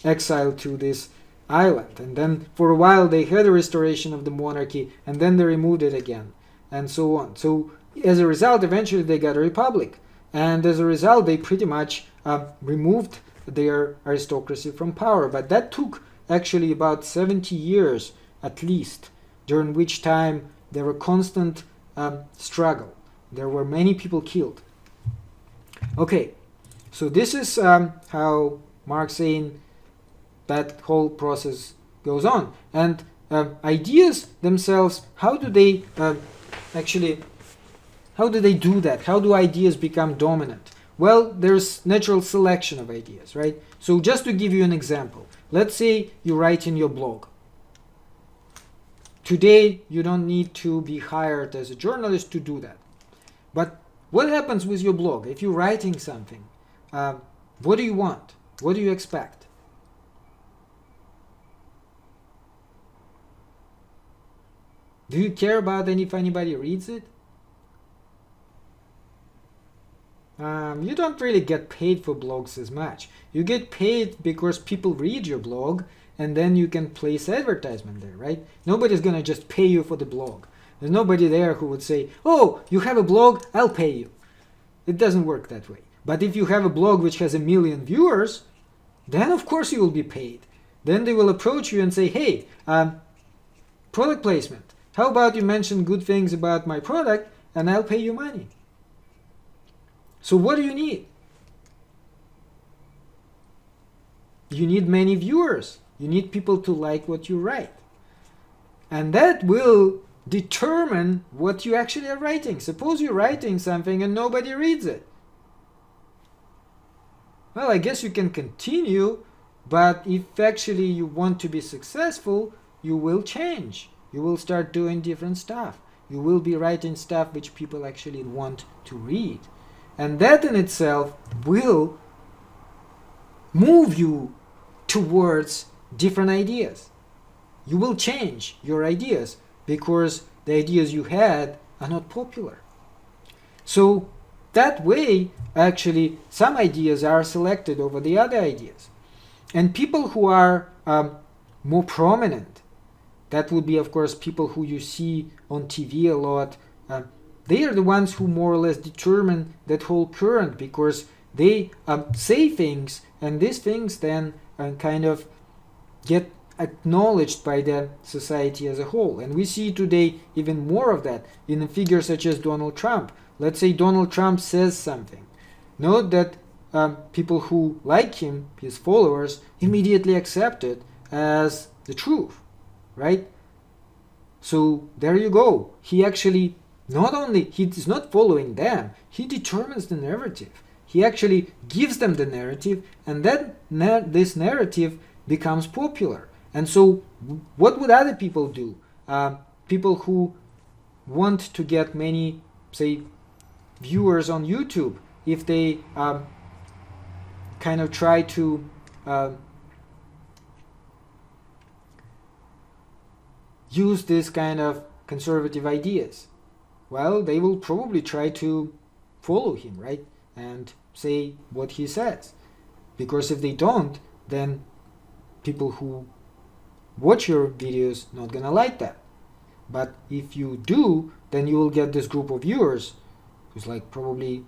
exiled to this island. And then, for a while, they had a restoration of the monarchy, and then they removed it again, and so on. So, as a result, eventually they got a republic. And as a result, they pretty much removed their aristocracy from power. But that took actually about 70 years at least, during which time there were constant struggle. There were many people killed. Okay, so this is how Marx saying that whole process goes on. And ideas themselves, how do they do that? How do ideas become dominant? Well, there's natural selection of ideas, right? So just to give you an example, let's say you write in your blog. Today, you don't need to be hired as a journalist to do that. But what happens with your blog? If you're writing something, what do you want? What do you expect? Do you care about if anybody reads it? You don't really get paid for blogs as much. You get paid because people read your blog, and then you can place advertisement there, right? Nobody's going to just pay you for the blog. There's nobody there who would say, oh, you have a blog, I'll pay you. It doesn't work that way. But if you have a blog which has 1 million viewers, then of course you will be paid. Then they will approach you and say, hey, product placement. How about you mention good things about my product and I'll pay you money. So what do you need? You need many viewers. You need people to like what you write. And that will determine what you actually are writing. Suppose you're writing something and nobody reads it. Well, I guess you can continue, but if actually you want to be successful, you will change. You will start doing different stuff. You will be writing stuff which people actually want to read. And that in itself will move you towards different ideas. You will change your ideas because the ideas you had are not popular. So that way, actually, some ideas are selected over the other ideas. And people who are more prominent, that would be, of course, people who you see on TV a lot, they are the ones who more or less determine that whole current because they say things, and these things then kind of get acknowledged by the society as a whole. And we see today even more of that in a figure such as Donald Trump. Let's say Donald Trump says something. Note that people who like him, his followers, immediately accept it as the truth, right? So there you go. He actually he is not following them, he determines the narrative. He actually gives them the narrative, and then this narrative becomes popular. And so what would other people do? People who want to get many, say, viewers on YouTube, if they kind of try to use this kind of conservative ideas, well, they will probably try to follow him, right? And say what he says. Because if they don't, then people who watch your videos not gonna like that. But if you do, then you will get this group of viewers who's like probably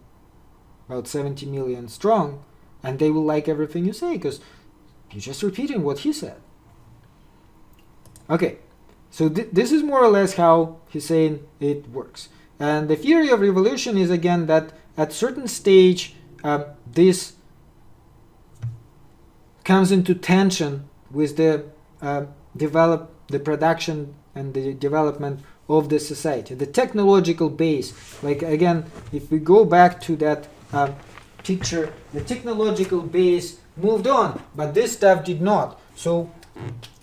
about 70 million strong, and they will like everything you say because you're just repeating what he said. Okay, so this is more or less how he's saying it works. And the theory of revolution is again that at certain stage this comes into tension with the production and the development of the society, the technological base. Like again, if we go back to that picture, the technological base moved on, but this stuff did not. So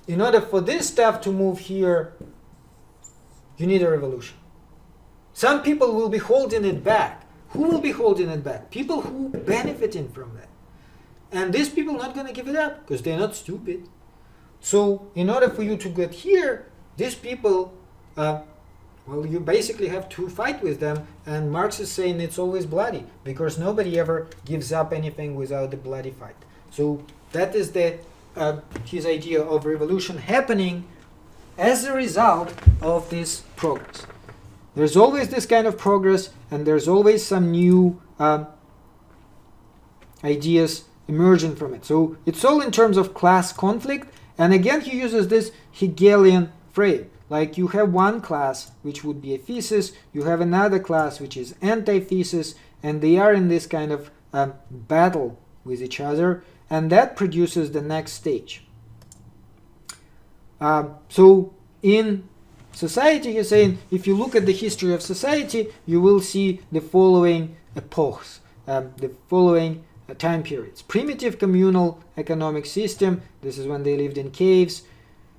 in order for this stuff to move here, you need a revolution. Some people will be holding it back. Who will be holding it back? People who benefiting from that. And these people are not going to give it up because they're not stupid. So in order for you to get here, these people, well, you basically have to fight with them. And Marx is saying it's always bloody because nobody ever gives up anything without a bloody fight. So that is his idea of revolution happening as a result of this progress. There's always this kind of progress, and there's always some new ideas emerging from it. So it's all in terms of class conflict. And again, he uses this Hegelian frame. Like you have one class, which would be a thesis. You have another class, which is antithesis. And they are in this kind of battle with each other. And that produces the next stage. So in society, he's saying, if you look at the history of society, you will see the following epochs. the following time periods. Primitive communal economic system, this is when they lived in caves.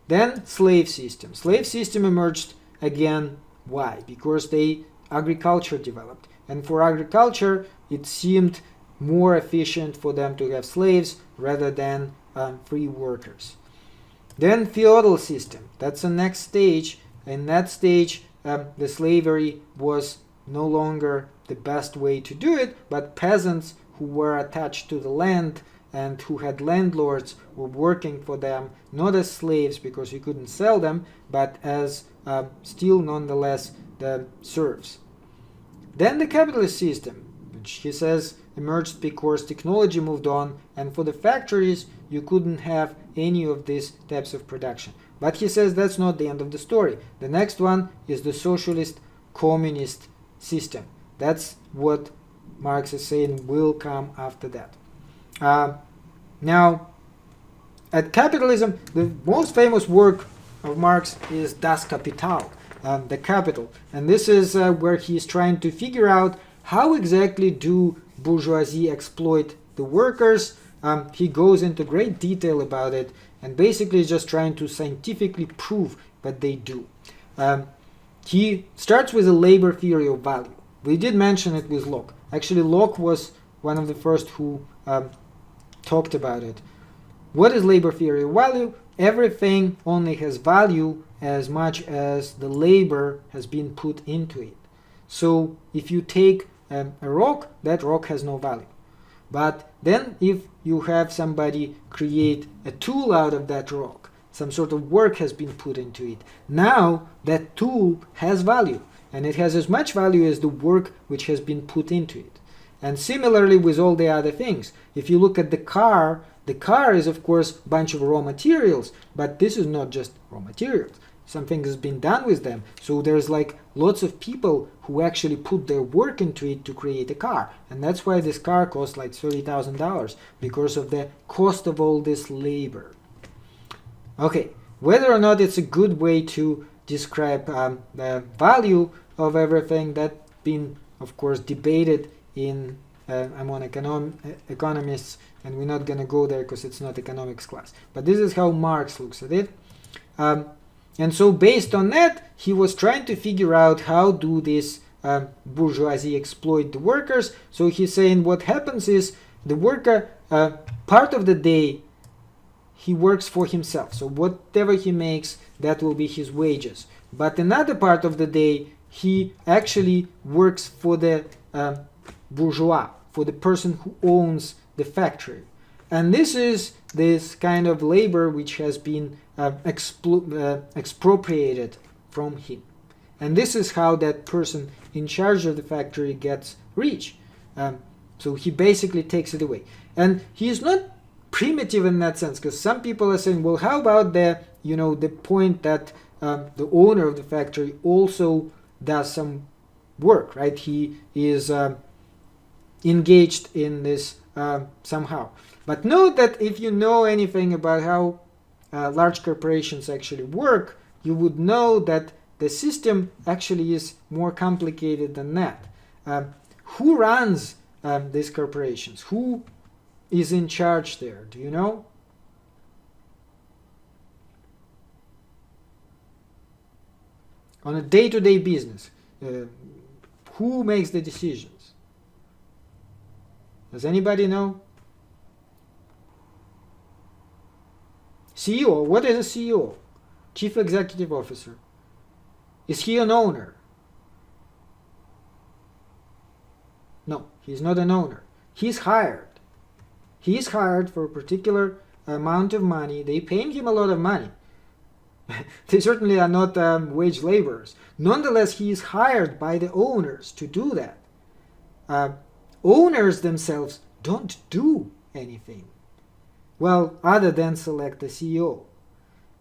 Then slave system. Slave system emerged again. Why? Because agriculture developed. And for agriculture, it seemed more efficient for them to have slaves rather than free workers. Then feudal system. That's the next stage. In that stage, the slavery was no longer the best way to do it, but peasants who were attached to the land and who had landlords were working for them, not as slaves because you couldn't sell them, but as still nonetheless the serfs. Then the capitalist system, which he says emerged because technology moved on, and for the factories you couldn't have any of these types of production. But he says that's not the end of the story. The next one is the socialist communist system. That's what Marx is saying will come after that. Now, at capitalism, the most famous work of Marx is Das Kapital, the capital. And this is where he is trying to figure out how exactly do bourgeoisie exploit the workers. He goes into great detail about it and basically is just trying to scientifically prove that they do. He starts with a labor theory of value. We did mention it with Locke. Actually, Locke was one of the first who talked about it. What is labor theory of value? Everything only has value as much as the labor has been put into it. So if you take a rock, that rock has no value. But then if you have somebody create a tool out of that rock, some sort of work has been put into it, now that tool has value. And it has as much value as the work which has been put into it. And similarly with all the other things. If you look at the car is of course a bunch of raw materials, but this is not just raw materials. Something has been done with them. So there's like lots of people who actually put their work into it to create a car. And that's why this car costs like $30,000, because of the cost of all this labor. Okay, whether or not it's a good way to describe the value of everything, that's been of course debated in among economists, and we're not going to go there because it's not economics class. But this is how Marx looks at it. And so based on that, he was trying to figure out how do this bourgeoisie exploit the workers. So he's saying what happens is the worker, part of the day, he works for himself. So whatever he makes, that will be his wages. But another part of the day, he actually works for the bourgeois, for the person who owns the factory. And this is this kind of labor which has been expropriated from him. And this is how that person in charge of the factory gets rich. So he basically takes it away. And he is not primitive in that sense, because some people are saying, well, how about the point that the owner of the factory also does some work, right? He is engaged in this somehow. But note that if you know anything about how large corporations actually work, you would know that the system actually is more complicated than that. Who runs these corporations? Who is in charge there? Do you know? On a day-to-day business, who makes the decisions? Does anybody know? CEO. What is a CEO? Chief Executive Officer. Is he an owner? No, he's not an owner. He's hired. He's hired for a particular amount of money. They paying him a lot of money. They certainly are not wage laborers. Nonetheless, he is hired by the owners to do that. Owners themselves don't do anything. Well, other than select a CEO.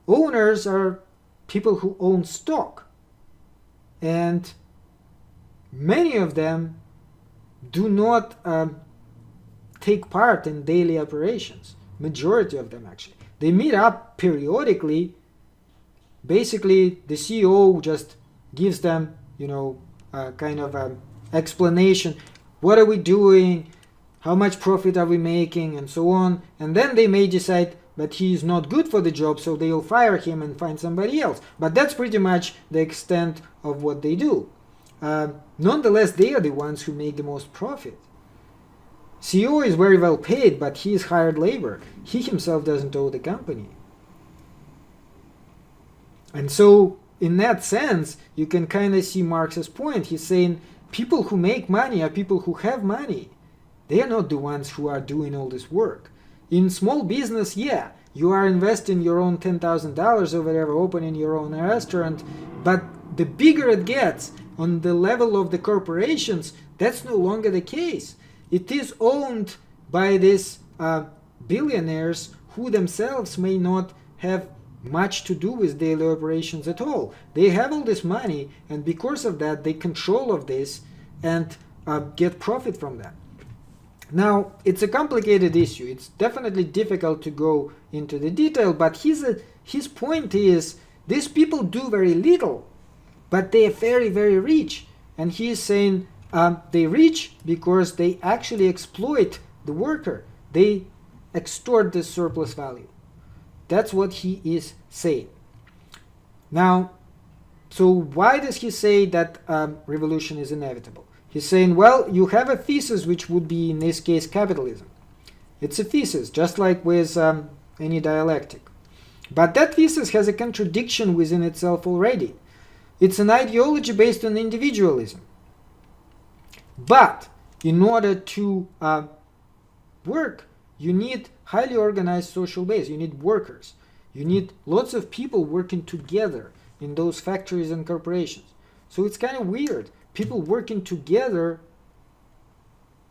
Owners are people who own stock. And many of them do not take part in daily operations. Majority of them actually. They meet up periodically. Basically, the CEO just gives them, kind of explanation. What are we doing? how much profit are we making, and so on. And then they may decide, but he is not good for the job, so they'll fire him and find somebody else. But that's pretty much the extent of what they do. Nonetheless, they are the ones who make the most profit. CEO is very well paid, but he is hired labor. He himself doesn't own the company. And so, in that sense, you can kind of see Marx's point. He's saying people who make money are people who have money. They are not the ones who are doing all this work. In small business, yeah, you are investing your own $10,000 or whatever, opening your own restaurant, but the bigger it gets on the level of the corporations, that's no longer the case. It is owned by these billionaires who themselves may not have much to do with daily operations at all. They have all this money, and because of that, they control of this and get profit from that. Now, it's a complicated issue. It's definitely difficult to go into the detail, but his point is these people do very little, but they are very, very rich. And he is saying they rich because they actually exploit the worker. They extort the surplus value. That's what he is saying. Now, so why does he say that revolution is inevitable? He's saying, well, you have a thesis which would be, in this case, capitalism. It's a thesis, just like with any dialectic. But that thesis has a contradiction within itself already. It's an ideology based on individualism. But in order to work, you need highly organized social base. You need workers. You need lots of people working together in those factories and corporations. So it's kind of weird. People working together,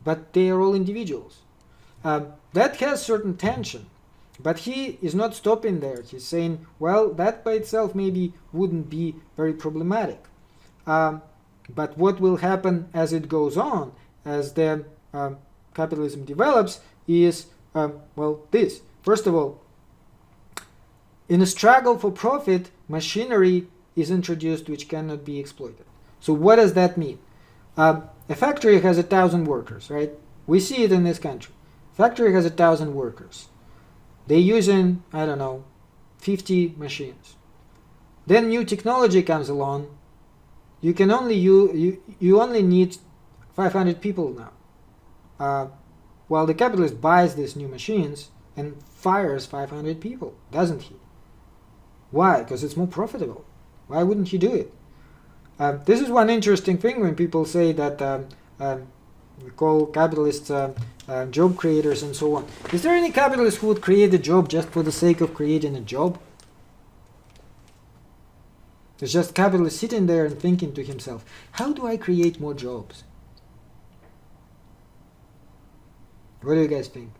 but they are all individuals. That has certain tension. But he is not stopping there. He's saying, well, that by itself maybe wouldn't be very problematic. But what will happen as it goes on, as the capitalism develops, is, well, this. First of all, in a struggle for profit, machinery is introduced which cannot be exploited. So what does that mean? A factory has 1,000 workers, right? We see it in this country. Factory has 1,000 workers. They're using, I don't know, 50 machines. Then new technology comes along. You can only you only need 500 people now. While the capitalist buys these new machines and fires 500 people, doesn't he? Why? Because it's more profitable. Why wouldn't he do it? This is one interesting thing when people say that we call capitalists job creators and so on. Is there any capitalist who would create a job just for the sake of creating a job? There's just capitalist sitting there and thinking to himself, how do I create more jobs? What do you guys think?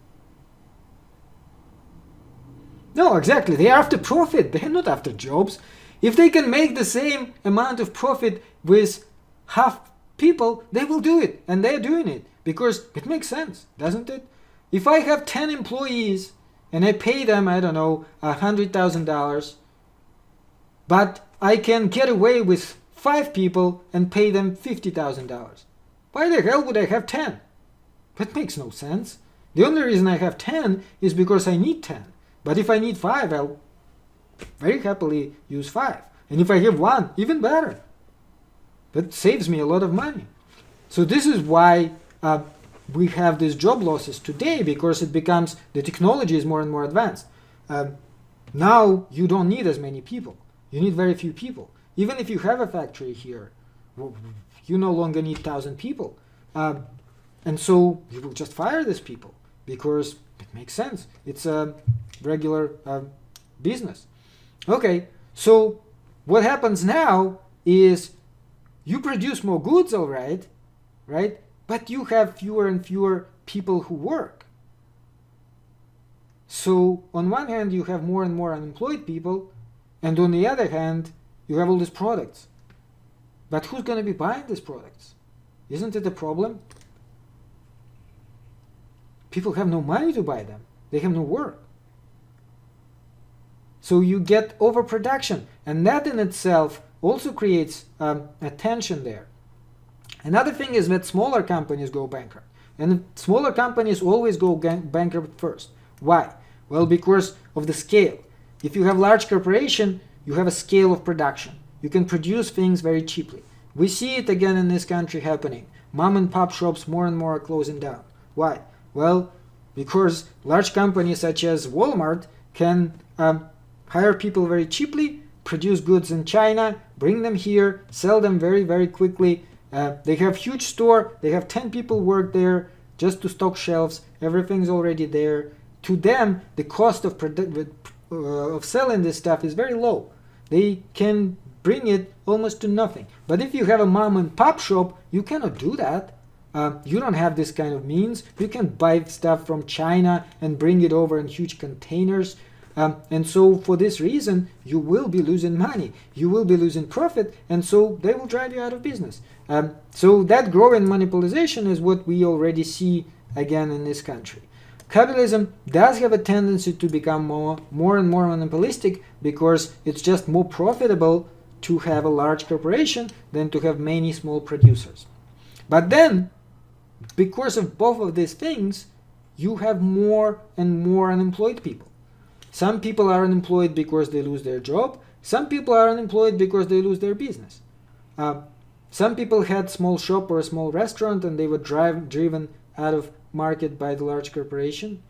No, exactly. They are after profit. They are not after jobs. If they can make the same amount of profit with half people, they will do it. And they're doing it because it makes sense, doesn't it? If I have 10 employees and I pay them, I don't know, $100,000, but I can get away with 5 people and pay them $50,000. Why the hell would I have 10? That makes no sense. The only reason I have 10 is because I need 10. But if I need 5, I'll very happily use 5. And if I have 1, even better. That saves me a lot of money. So this is why we have these job losses today, because it becomes, the technology is more and more advanced. Now you don't need as many people. You need very few people. Even if you have a factory here, you no longer need 1,000 people. And so you will just fire these people because it makes sense. It's a regular business. Okay, so what happens now is you produce more goods, all right, but you have fewer and fewer people who work. So on one hand, you have more and more unemployed people, and on the other hand, you have all these products. But who's going to be buying these products? Isn't it a problem? People have no money to buy them. They have no work. So you get overproduction, and that in itself also creates a tension there. Another thing is that smaller companies go bankrupt. And smaller companies always go bankrupt first. Why? Well, because of the scale. If you have large corporation, you have a scale of production. You can produce things very cheaply. We see it again in this country happening. Mom and pop shops more and more are closing down. Why? Well, because large companies such as Walmart can hire people very cheaply, produce goods in China, bring them here, sell them very, very quickly. They have huge store. They have 10 people work there just to stock shelves. Everything's already there. To them, the cost of selling this stuff is very low. They can bring it almost to nothing. But if you have a mom and pop shop, you cannot do that. You don't have this kind of means. You can buy stuff from China and bring it over in huge containers. And so for this reason, you will be losing money. You will be losing profit. And so they will drive you out of business. So that growing monopolization is what we already see again in this country. Capitalism does have a tendency to become more and more monopolistic because it's just more profitable to have a large corporation than to have many small producers. But then, because of both of these things, you have more and more unemployed people. Some people are unemployed because they lose their job. Some people are unemployed because they lose their business. Some people had small shop or a small restaurant and they were driven out of market by the large corporation.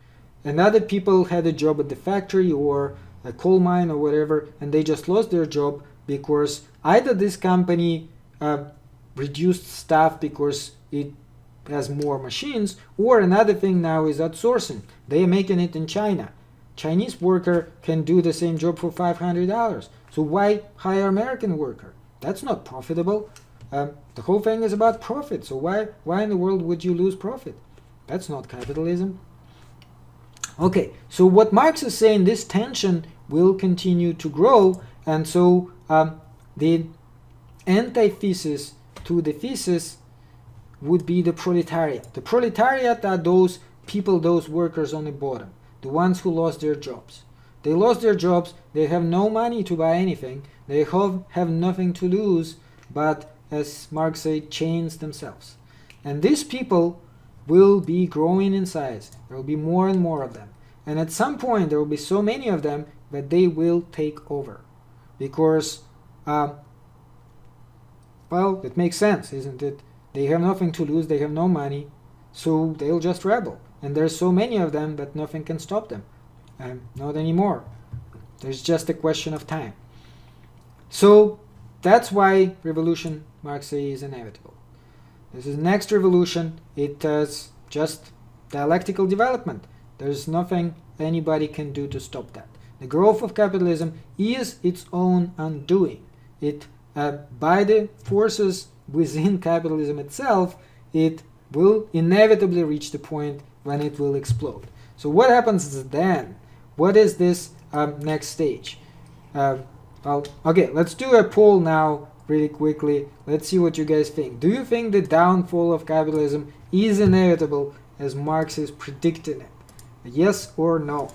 And other people had a job at the factory or a coal mine or whatever, and they just lost their job because either this company reduced staff because it has more machines, or another thing now is outsourcing. They are making it in China. Chinese worker can do the same job for $500. So why hire American worker? That's not profitable. The whole thing is about profit. So why in the world would you lose profit? That's not capitalism. Okay, so what Marx is saying, this tension will continue to grow, and so the antithesis to the thesis would be the proletariat. The proletariat are those people, those workers on the bottom, the ones who lost their jobs. They lost their jobs, they have no money to buy anything, they have nothing to lose but, as Marx said, chains themselves. And these people will be growing in size. There will be more and more of them. And at some point there will be so many of them that they will take over. Because, well, it makes sense, isn't it? They have nothing to lose, they have no money, so they'll just rebel. And there's so many of them that nothing can stop them. Not anymore. There's just a question of time. So that's why revolution, Marx says, is inevitable. This is the next revolution. It is just dialectical development. There's nothing anybody can do to stop that. The growth of capitalism is its own undoing. It, by the forces within capitalism itself, it will inevitably reach the point when it will explode. So what happens then? What is this next stage? Okay, let's do a poll now really quickly. Let's see what you guys think. Do you think the downfall of capitalism is inevitable as Marx is predicting it? Yes or no?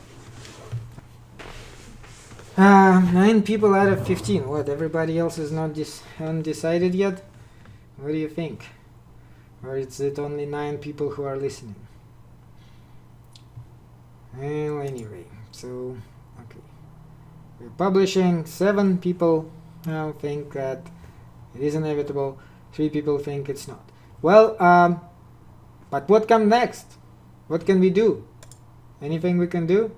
9 people out of 15. What, everybody else is not haven't decided yet? What do you think? Or is it only 9 people who are listening? Well, anyway, so, okay. We're publishing. 7 people now think that it is inevitable. 3 people think it's not. Well, but what comes next? What can we do? Anything we can do?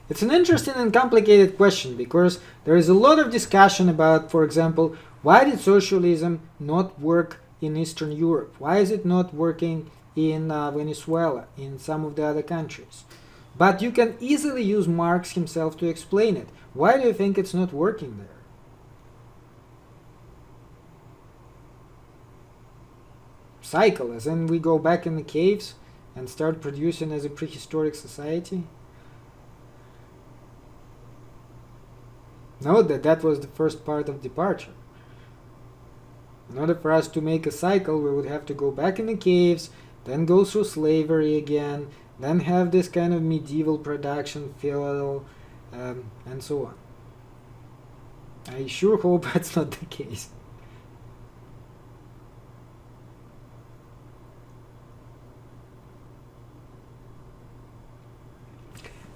It's an interesting and complicated question because there is a lot of discussion about, for example, why did socialism not work in Eastern Europe? Why is it not working in Venezuela, in some of the other countries? But you can easily use Marx himself to explain it. Why do you think it's not working there? Cycle, as in we go back in the caves and start producing as a prehistoric society? Note that that was the first part of departure. In order for us to make a cycle, we would have to go back in the caves, then go through slavery again, then have this kind of medieval production, feudal, and so on. I sure hope that's not the case.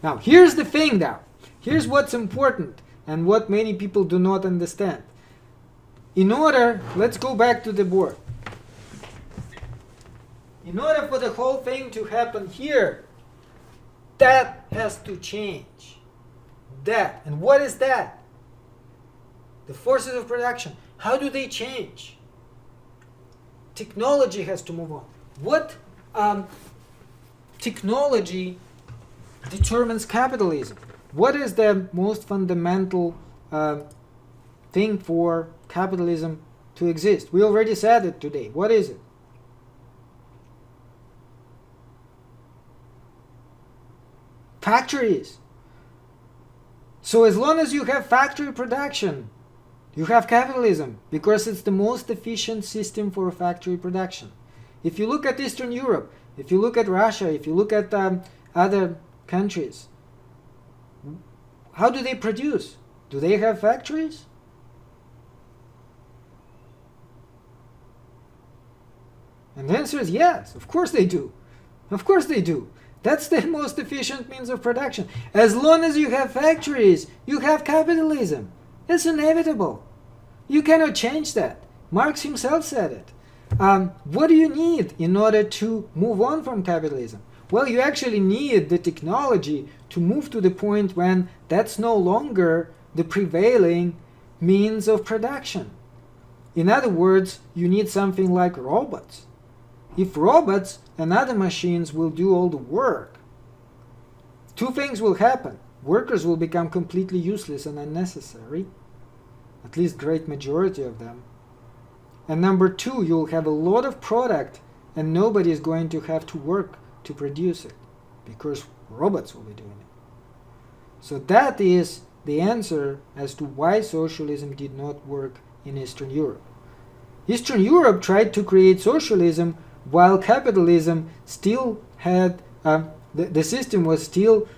Now, here's the thing now. Here's what's important and what many people do not understand. Let's go back to the board. In order for the whole thing to happen here, that has to change. That. And what is that? The forces of production. How do they change? Technology has to move on. What technology determines capitalism? What is the most fundamental thing for capitalism to exist? We already said it today. What is it? Factories. So as long as you have factory production, you have capitalism, because it's the most efficient system for factory production. If you look at Eastern Europe, if you look at Russia, if you look at other countries, how do they produce? Do they have factories? And the answer is yes, of course they do. Of course they do. That's the most efficient means of production. As long as you have factories, you have capitalism. It's inevitable. You cannot change that. Marx himself said it. What do you need in order to move on from capitalism? Well, you actually need the technology to move to the point when that's no longer the prevailing means of production. In other words, you need something like robots. If robots and other machines will do all the work, two things will happen. Workers will become completely useless and unnecessary, at least great majority of them. And number two, you'll have a lot of product and nobody is going to have to work to produce it because robots will be doing it. So that is the answer as to why socialism did not work in Eastern Europe. Eastern Europe tried to create socialism while capitalism still had, the system was still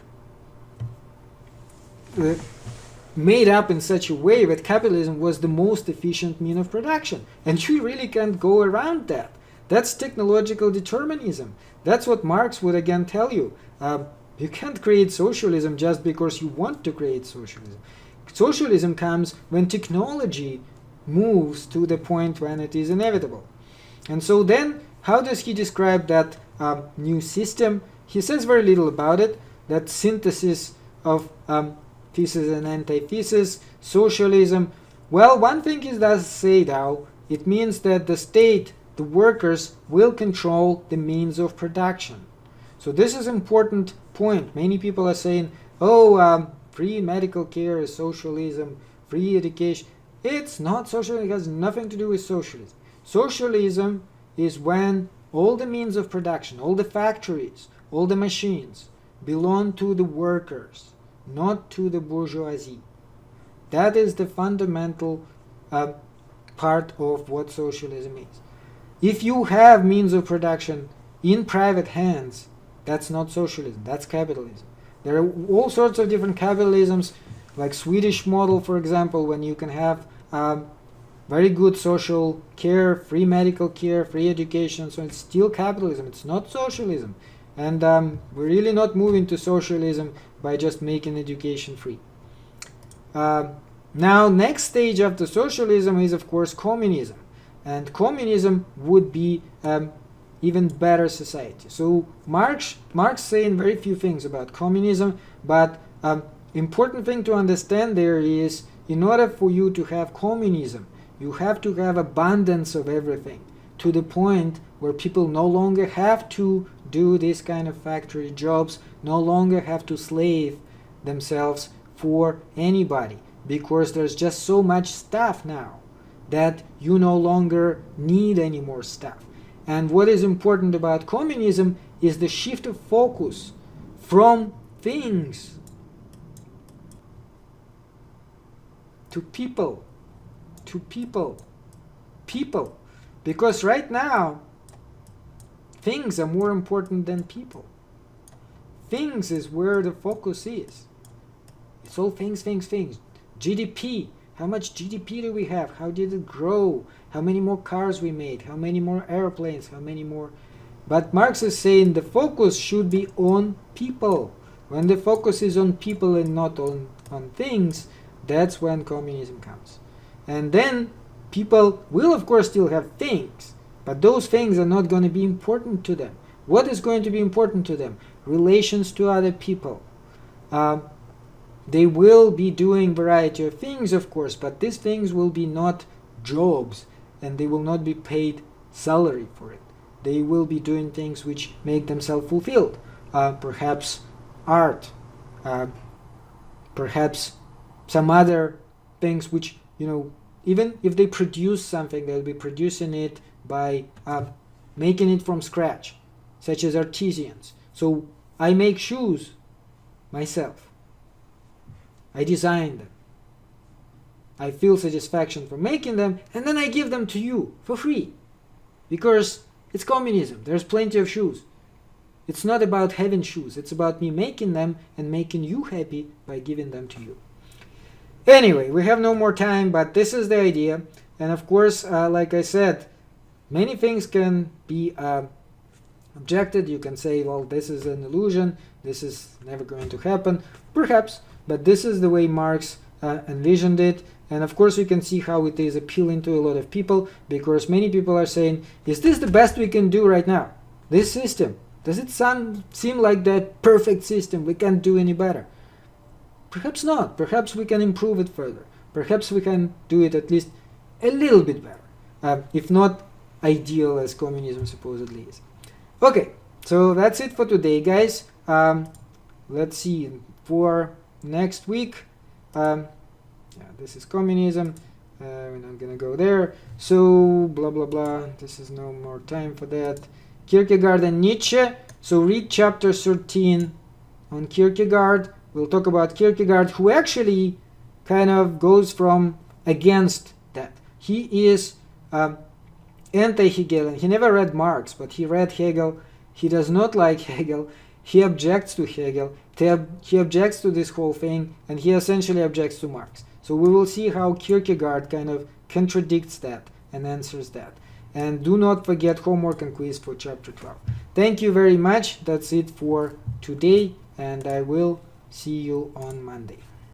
made up in such a way that capitalism was the most efficient mean of production. And you really can't go around that. That's technological determinism. That's what Marx would again tell you. You can't create socialism just because you want to create socialism. Socialism comes when technology moves to the point when it is inevitable. And so then, how does he describe that new system? He says very little about it, that synthesis of thesis and antithesis, socialism. Well, one thing it does say now, it means that the state, the workers, will control the means of production. So this is an important point. Many people are saying, free medical care is socialism, free education. It's not socialism, it has nothing to do with socialism. Socialism is when all the means of production, all the factories, all the machines belong to the workers, not to the bourgeoisie. That is the fundamental part of what socialism is. If you have means of production in private hands, that's not socialism, that's capitalism. There are all sorts of different capitalisms, like Swedish model, for example, when you can have very good social care, free medical care, free education, so it's still capitalism, it's not socialism. And we're really not moving to socialism by just making education free. Now, next stage after socialism is, of course, communism. And communism would be even better society. So Marx saying very few things about communism, but important thing to understand there is, in order for you to have communism, you have to have abundance of everything, to the point where people no longer have to do this kind of factory jobs, no longer have to slave themselves for anybody, because there's just so much stuff now that you no longer need any more stuff. And what is important about communism is the shift of focus from things to people. Because right now, things are more important than people. Things is where the focus is. It's all things. GDP. How much GDP do we have? How did it grow? How many more cars we made? How many more airplanes? How many more? But Marx is saying the focus should be on people. When the focus is on people and not on things, that's when communism comes. And then people will of course still have things, but those things are not going to be important to them. What is going to be important to them? Relations to other people. They will be doing variety of things, of course, but these things will be not jobs, and they will not be paid salary for it. They will be doing things which make them self-fulfilled. Perhaps art, perhaps some other things which, even if they produce something, they'll be producing it by making it from scratch, such as artisans. So I make shoes myself. I design them. I feel satisfaction from making them, and then I give them to you for free. Because it's communism. There's plenty of shoes. It's not about having shoes. It's about me making them and making you happy by giving them to you. Anyway, we have no more time, but this is the idea. And of course, like I said, many things can be objected. You can say, well, this is an illusion. This is never going to happen. Perhaps, but this is the way Marx envisioned it. And of course, you can see how it is appealing to a lot of people, because many people are saying, is this the best we can do right now? This system, does it seem like that perfect system? We can't do any better. Perhaps not. Perhaps we can improve it further. Perhaps we can do it at least a little bit better, if not ideal as communism supposedly is. Okay, so that's it for today, guys. Let's see, for next week, this is communism. We're not gonna go there. So blah blah blah. This is no more time for that. Kierkegaard and Nietzsche. So read chapter 13 on Kierkegaard. We'll talk about Kierkegaard, who actually kind of goes from against that. He is anti-Hegelian. He never read Marx, but he read Hegel. He does not like Hegel. He objects to Hegel. He objects to this whole thing, and he essentially objects to Marx. So we will see how Kierkegaard kind of contradicts that and answers that. And do not forget homework and quiz for chapter 12. Thank you very much. That's it for today, and I will see you on Monday.